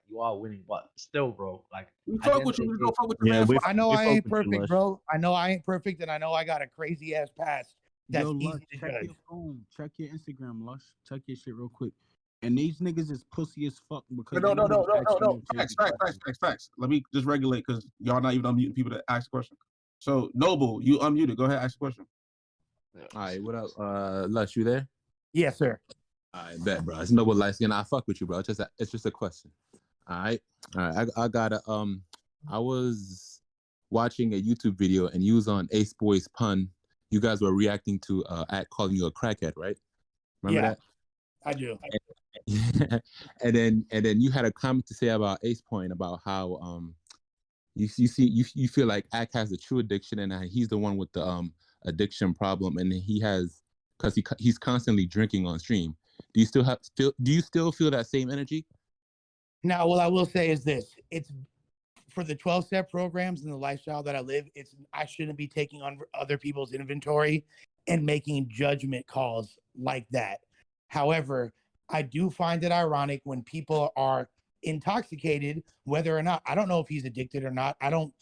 you are winning. But still, bro, like we fuck with you. We don't fuck with you, man. I know I ain't perfect, bro. I know I ain't perfect, and I know I got a crazy ass past. That's easy Lush, to check judge. your phone, check your Instagram, Lush. Check your shit real quick. And these niggas is pussy as fuck because no. Facts. Let me just regulate because y'all not even unmuting people to ask a question. So Noble, you unmuted. Go ahead, ask a question. All right, what up, Lush? You there? Yes, sir. I bet, bro. It's Noble Light Skin. I fuck with you, bro. It's just a question. All right. I got a I was watching a YouTube video and you was on Ace Boy's pun. You guys were reacting to Act calling you a crackhead, right? Remember that? I do. and then you had a comment to say about Ace Point about how you feel like Act has a true addiction and he's the one with the addiction problem, and he has because he's constantly drinking on stream. Do you still feel that same energy? Now, what I will say is this: it's for the 12-step programs and the lifestyle that I live. I shouldn't be taking on other people's inventory and making judgment calls like that. However, I do find it ironic when people are intoxicated, whether or not I don't know if he's addicted or not. I don't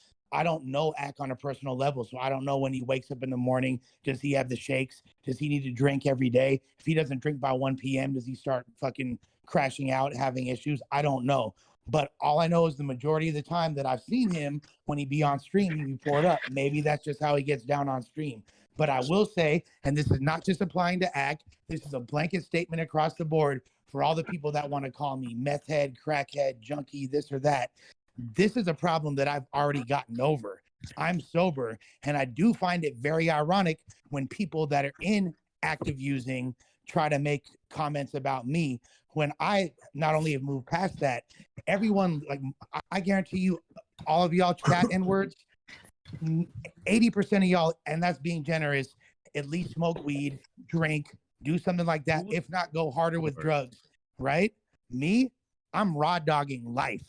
know Ack on a personal level, so I don't know when he wakes up in the morning. Does he have the shakes? Does he need to drink every day? If he doesn't drink by 1 p.m., does he start fucking crashing out, having issues? I don't know. But all I know is the majority of the time that I've seen him, when he be on stream, he be poured up. Maybe that's just how he gets down on stream. But I will say, and this is not just applying to Ack, this is a blanket statement across the board for all the people that want to call me meth head, crackhead, junkie, this or that. This is a problem that I've already gotten over. I'm sober, and I do find it very ironic when people that are in active using try to make comments about me when I not only have moved past that. Everyone, like, I guarantee you, all of y'all chat N-words, 80% of y'all, and that's being generous, at least smoke weed, drink, do something like that. If not, go harder with drugs, right? Me, I'm raw dogging life.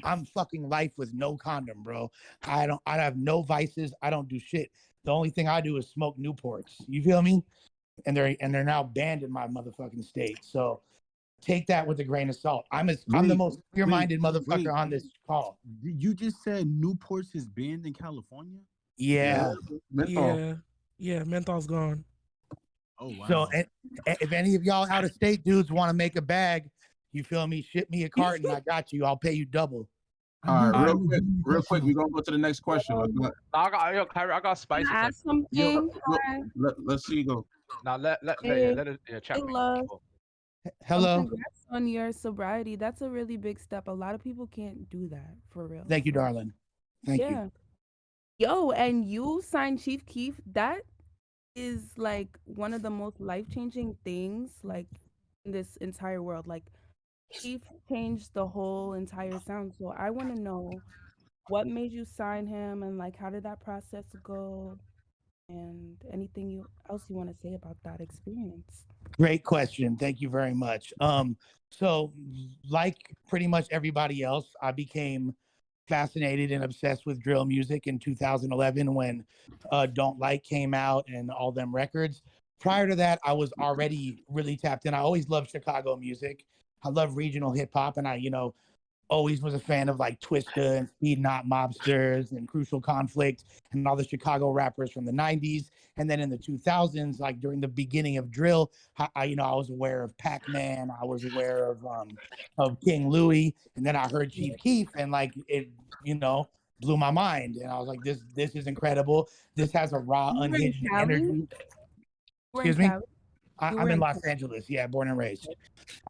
I'm fucking life with no condom, bro. I have no vices. I don't do shit. The only thing I do is smoke Newports. You feel me? And they're now banned in my motherfucking state. So take that with a grain of salt. I'm the most clear-minded motherfucker on this call. You just said Newports is banned in California? Yeah. Yeah, menthol's gone. Oh wow. So if any of y'all out of state dudes want to make a bag, you feel me? Ship me a carton. I got you. I'll pay you double. All right, real quick. We're gonna go to the next question. I got spicy. Can I ask something? Let's see you go. Now let Hey, it chat. Lush. Hello. Congrats on your sobriety. That's a really big step. A lot of people can't do that for real. Thank you, darling. Thank you. Yo, and you signed Chief Keef. That is like one of the most life-changing things like in this entire world. Like Keef changed the whole entire sound. So I want to know what made you sign him and like how did that process go? And anything else you want to say about that experience? Great question. Thank you very much. So like pretty much everybody else, I became fascinated and obsessed with drill music in 2011 when Don't Like came out and all them records. Prior to that, I was already really tapped in. I always loved Chicago music. I love regional hip hop, and I, always was a fan of like Twista and Speed Knot Mobsters and Crucial Conflict and all the Chicago rappers from the 90s. And then in the 2000s, like during the beginning of drill, I was aware of Pac-Man. I was aware of King Louie. And then I heard Chief Keef and like it, blew my mind. And I was like, this is incredible. This has a raw, unhinged energy. Excuse me? I'm in Los Angeles. Yeah, born and raised.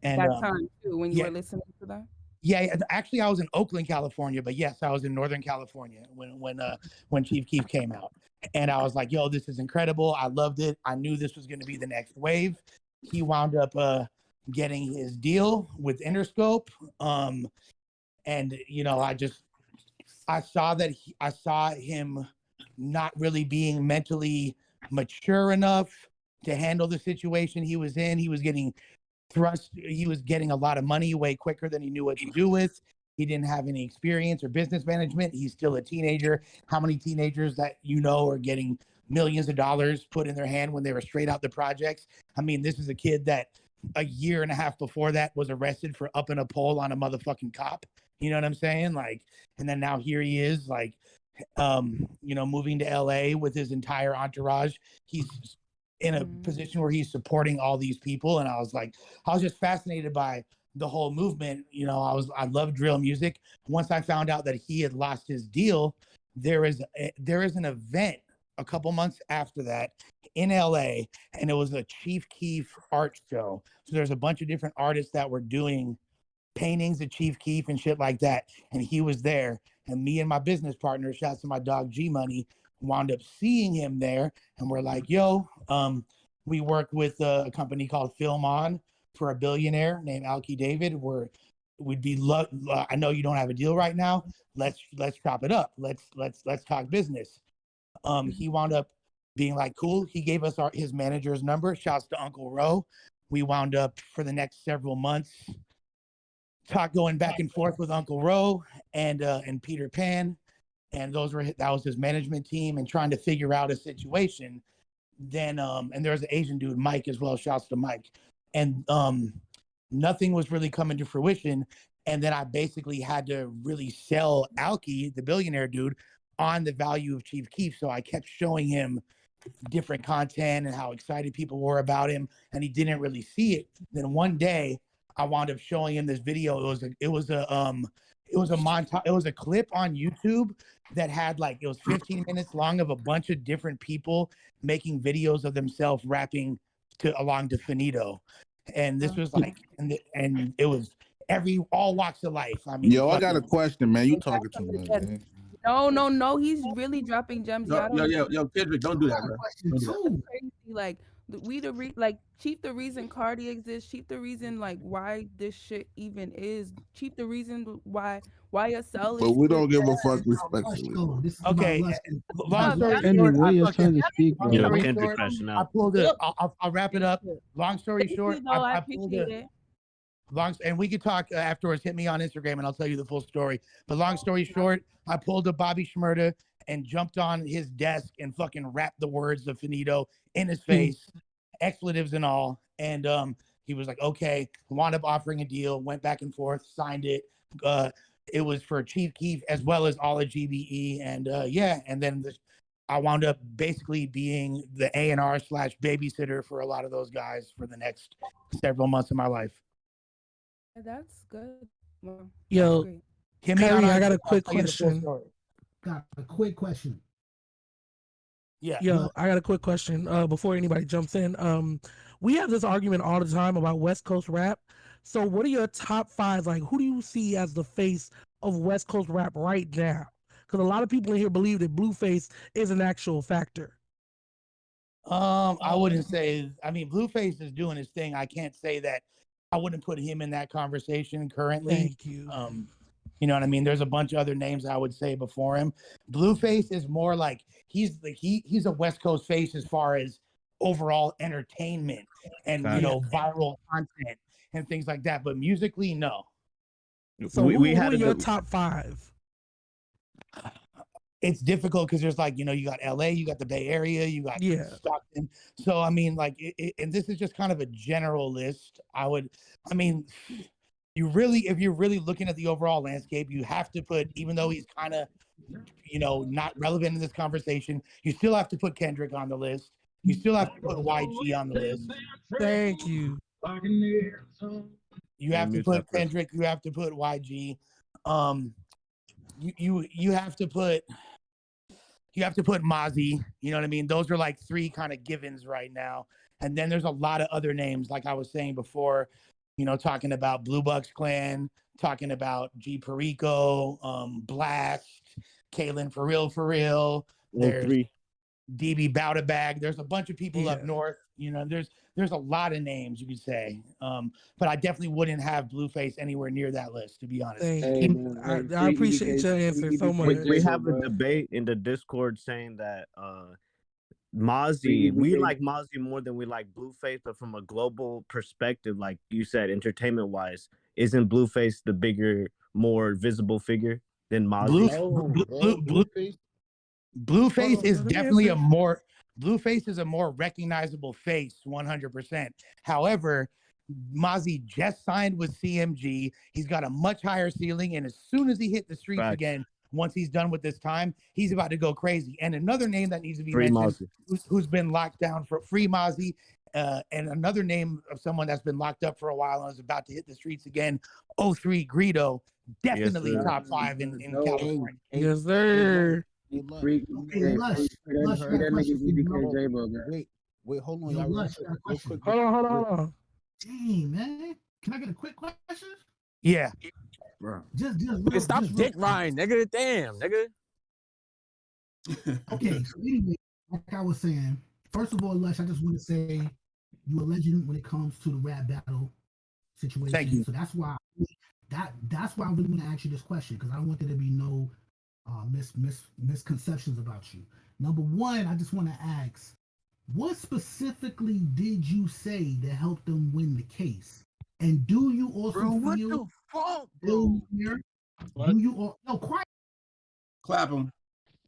And that time too, when you were listening to that? Yeah, actually, I was in Oakland, California, but yes, I was in Northern California when Chief Keef came out, and I was like, "Yo, this is incredible! I loved it. I knew this was going to be the next wave." He wound up getting his deal with Interscope, and I saw him not really being mentally mature enough to handle the situation he was in. He was getting he was getting a lot of money way quicker than he knew what to do with. He didn't have any experience or business management. He's still a teenager. How many teenagers that are getting millions of dollars put in their hand when they were straight out the projects? I mean, this is a kid that a year and a half before that was arrested for upping a pole on a motherfucking cop. You know what I'm saying? Like, and then now here he is, like, moving to LA with his entire entourage. He's in a position where he's supporting all these people. And I was just fascinated by the whole movement. I love drill music. Once I found out that he had lost his deal, there is an event a couple months after that in LA, and it was a Chief Keef art show. So there's a bunch of different artists that were doing paintings of Chief Keef and shit like that. And he was there. And me and my business partner, shouts to my dog G Money, wound up seeing him there. And we're like, yo, we work with a company called Film On for a billionaire named Alki David. I know you don't have a deal right now. Let's chop it up. Let's talk business. He wound up being like, cool. He gave us his manager's number. Shouts to Uncle Ro. We wound up for the next several months going back and forth with Uncle Ro and Peter Pan, and that was his management team, and trying to figure out a situation. Then and there's an Asian dude, Mike, as well. Shouts to Mike. And nothing was really coming to fruition. And then I basically had to really sell Alki, the billionaire dude, on the value of Chief Keef. So I kept showing him different content and how excited people were about him, and he didn't really see it. Then one day I wound up showing him this video. It was a montage. It was a clip on YouTube that had it was 15 minutes long of a bunch of different people making videos of themselves rapping along to Finito. And this was and it was all walks of life. I mean, yo, I got a question, man. You talking too much, man. No. He's really dropping gems. Yo, Kendrick, don't do that, bro. Don't do that. Crazy. Like Chief, the reason Cardi exists. Chief, the reason why this shit even is. Chief, the reason why a cell is. But we don't give a fuck respectfully. Okay. Long story short, wait your turn to speak, bro. Yo, Kendrick crashing out. I pulled it. I'll wrap it up. Long story short, I pulled it. And we could talk afterwards. Hit me on Instagram and I'll tell you the full story. But long story short, I pulled a Bobby Shmurda and jumped on his desk and fucking rapped the words of Finito in his face, expletives and all. And he was like, okay, wound up offering a deal, went back and forth, signed it. It was for Chief Keef as well as all of GBE. And and then I wound up basically being the A&R / babysitter for a lot of those guys for the next several months of my life. That's good. Well, yo, Kyrie, I got a quick question. Got a quick question. Yeah. Yo, I got a quick question before anybody jumps in. We have this argument all the time about West Coast rap. So what are your top 5? Like, who do you see as the face of West Coast rap right now? Because a lot of people in here believe that Blueface is an actual factor. I wouldn't say. I mean, Blueface is doing his thing. I can't say that. I wouldn't put him in that conversation currently. Thank you. You know what I mean? There's a bunch of other names I would say before him. Blueface is more like he's a West Coast face as far as overall entertainment and viral content and things like that. But musically, no. So who are your top 5? It's difficult because there's you got LA, you got the Bay Area, you got Stockton. So I mean, and this is just kind of a general list. If you're really looking at the overall landscape, you have to put, even though he's kind of, not relevant in this conversation, you still have to put Kendrick on the list. You still have to put YG on the list. Thank you. You have to put Kendrick. You have to put YG. You have to put. You have to put Mozzie, you know what I mean? Those are 3 kind of givens right now. And then there's a lot of other names, like I was saying before, talking about Blue Bucks Clan, talking about G Perico, Blast, Kalen for real. There's 03. DB Bowda Bag. There's a bunch of people up Yeah. north. You know, there's a lot of names you could say. But I definitely wouldn't have Blueface anywhere near that list, to be honest. Thank Hey, you. man, I appreciate your answer free so EBK much. We J-Bo, have a bro. debate in the Discord saying that Free Mozzie, we EBK. like Mozzie more than we like Blueface, but from a global perspective, like you said, entertainment wise, isn't Blueface the bigger, more visible figure than Mozzie? No, bro. Blueface. Blueface is Let me definitely answer. Blueface is a more recognizable face, 100%. However, Mozzie just signed with CMG. He's got a much higher ceiling, and as soon as he hit the streets Facts. again, once he's done with this time, he's about to go crazy. And another name that needs to be Free mentioned, Mozzie. who's been locked down for Free Mozzie, and another name of someone that's been locked up for a while and is about to hit the streets again, 03 Greedo, Yes, definitely sir. top 5 in No. California. Yes, sir. Hey, Lush. Free Hey, EBK. Lush, Free Lush, I got a that question nigga for you, EBK bro. J-Bo, man. Wait, hold on, Yo, y'all. Real Lush, I quick, got a real question. quick. Hold on. Dang, man. Can I get a quick question? Yeah. Bro. Just Nigga, real, stop just real dick quick. riding, nigga. Damn, nigga. Okay, so anyway, like I was saying, first of all, Lush, I just want to say you a legend when it comes to the rap battle situation. Thank you. So that's why that's why I really want to ask you this question, because I don't want there to be no misconceptions about you. Number one, I just want to ask, what specifically did you say to help them win the case? And do you also Bro, what feel the fuck, Bill bro? here? Do you all no quiet? Clap him.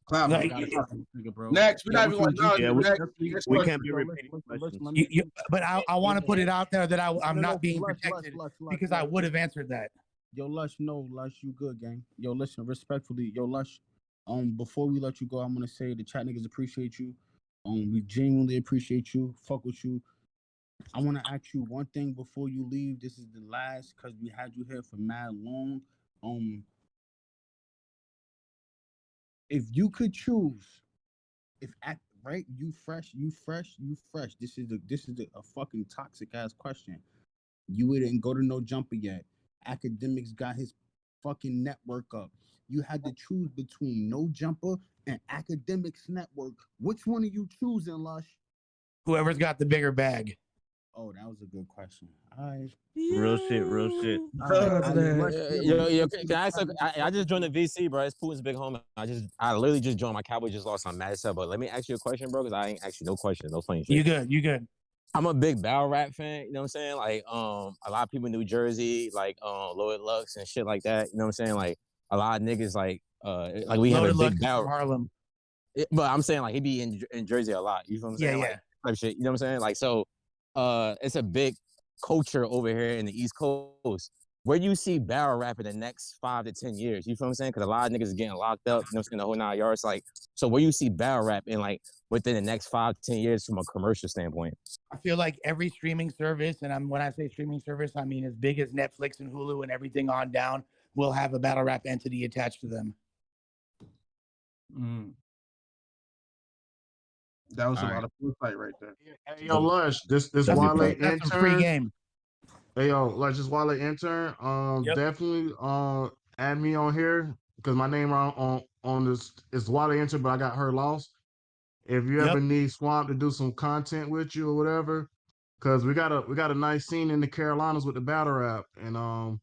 Clap Like, him. Gotta nigga, bro. Next, we're not even going down. Yeah, Next, we next can't question. be repeating questions. but I want to put it out there that I'm No, not being Lush, protected Lush, because I would have answered that. Yo, Lush, no, Lush, you good, gang. Yo, listen, respectfully, yo, Lush. Before we let you go, I'm gonna say the chat niggas appreciate you. We genuinely appreciate you. Fuck with you. I want to ask you one thing before you leave. This is the last, cause we had you here for mad long. If you could choose, if act right, you fresh. This is a fucking toxic ass question. You didn't go to no jumper yet. Academics got his fucking network up. You had to choose between no jumper and academics network. Which one are you choosing, Lush? Whoever's got the bigger bag. Oh, that was a good question. All right. Real shit, real shit. Can I ask? I just joined the VC, bro. It's Putin's big home. I literally just joined. My Cowboys just lost on mad stuff. But let me ask you a question, bro, because I ain't asked you no questions, no funny shit. You good. I'm a big battle rap fan. You know what I'm saying? Like, a lot of people in New Jersey, like, Lloyd Lux and shit like that. You know what I'm saying? Like, a lot of niggas, like we have a Loaded Lux big is battle. from Harlem. But I'm saying, like, he be in Jersey a lot. You feel what I'm saying? Yeah. Like, type shit. You know what I'm saying? Like, so, it's a big culture over here in the East Coast. Where do you see battle rap in the next 5 to 10 years? You feel what I'm saying? Because a lot of niggas is getting locked up. You know what I'm saying? The whole 9 yards. Like, so where you see battle rap in like within the next 5 to 10 years from a commercial standpoint? I feel like every streaming service, and when I say streaming service, I mean as big as Netflix and Hulu and everything on down, will have a battle rap entity attached to them. That was a lot of foresight right there. Hey, yo, Lush, this That's Wale some free intern. game. Hey, yo, Lush, this Wale intern. Definitely add me on here because my name on this is Wale intern, but I got her lost. If you ever need Swamp to do some content with you or whatever, because we got a nice scene in the Carolinas with the battle rap, and I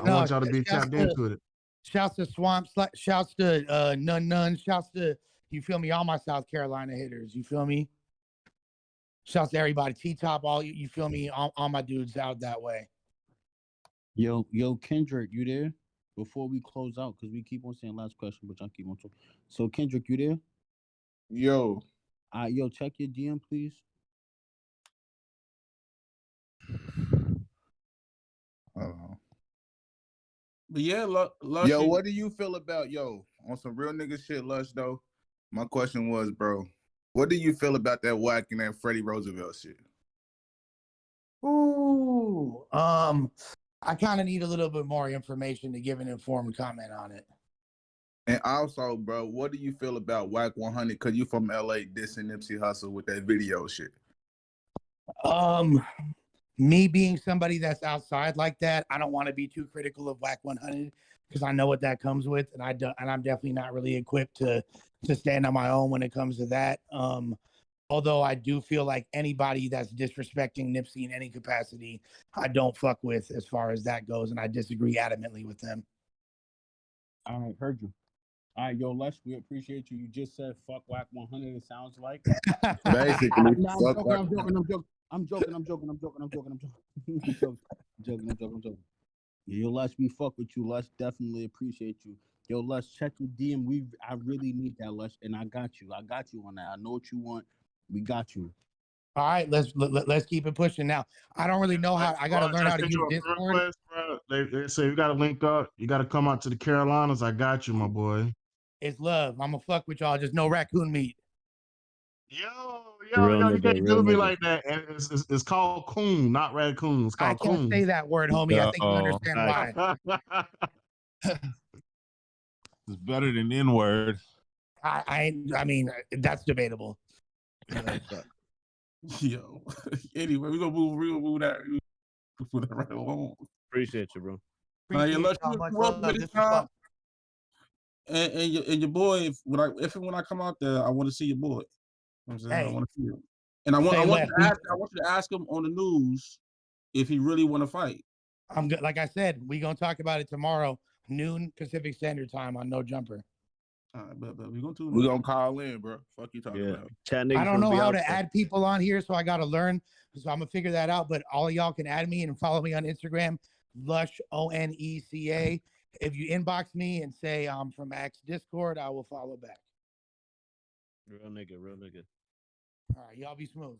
want y'all to be tapped into it. Shouts to Swamp, shouts to None, shouts to, you feel me, all my South Carolina hitters, you feel me? Shouts to everybody, T-Top, all you feel me, all my dudes out that way. Yo, Kendrick, you there? Before we close out, because we keep on saying last question, but y'all keep on talking. So, Kendrick, you there? Yo. Yo, check your DM, please. But yeah, Lush. Yo, what do you feel about on some real nigga shit, Lush though? My question was, bro, what do you feel about that whack and that Freddie Roosevelt shit? Ooh, I kind of need a little bit more information to give an informed comment on it. And also, bro, what do you feel about Whack 100? Because you from LA dissing Nipsey Hussle with that video shit. Me being somebody that's outside like that, I don't want to be too critical of Whack 100 because I know what that comes with, and I'm definitely not really equipped to stand on my own when it comes to that. Although I do feel like anybody that's disrespecting Nipsey in any capacity, I don't fuck with as far as that goes, and I disagree adamantly with them. All right, heard you. All right, yo, Lush, we appreciate you. You just said fuck Whack 100. It sounds like. Basically, No, fuck Whack I'm joking. I'm joking. I'm joking. I'm joking. I'm joking. I'm joking. I'm joking. I'm joking. I'm joking. I'm joking. Yo, Lush, we fuck with you. Lush, definitely appreciate you. Yo, Lush, check your DM. I really need that, Lush, and I got you. I got you on that. I know what you want. We got you. All right, let's keep it pushing. Now, I don't really know how. I got to learn how to use Discord. Request, bro. They say you got to link up. You got to come out to the Carolinas. I got you, my boy. It's love. I'm gonna fuck with y'all. Just no raccoon meat. Yo, Real you nigga, can't real do me nigga. like that. And it's called coon, not raccoon. It's I called can't coon. say that word, homie. I think you understand why. It's better than N word. I mean, that's debatable. Yo. Anyway, we're gonna move that right along. Appreciate you, bro. Yeah, let's y'all. Much welcome love. to This the was time. fun. And your boy, if and when I come out there, I want to see your boy. You know what I'm saying? I Hey. want to see him. And I want you to ask him on the news if he really want to fight. I'm good. Like I said, we gonna talk about it tomorrow, noon Pacific Standard Time on No Jumper. All right, but we're gonna tune in. We gonna call in, bro. Fuck you talking about. I don't know how to add people on here, so I gotta learn. So I'm gonna figure that out. But all of y'all can add me and follow me on Instagram, Lush ONECA. If you inbox me and say I'm from Axe Discord, I will follow back. Real nigga, real nigga. All right, y'all be smooth.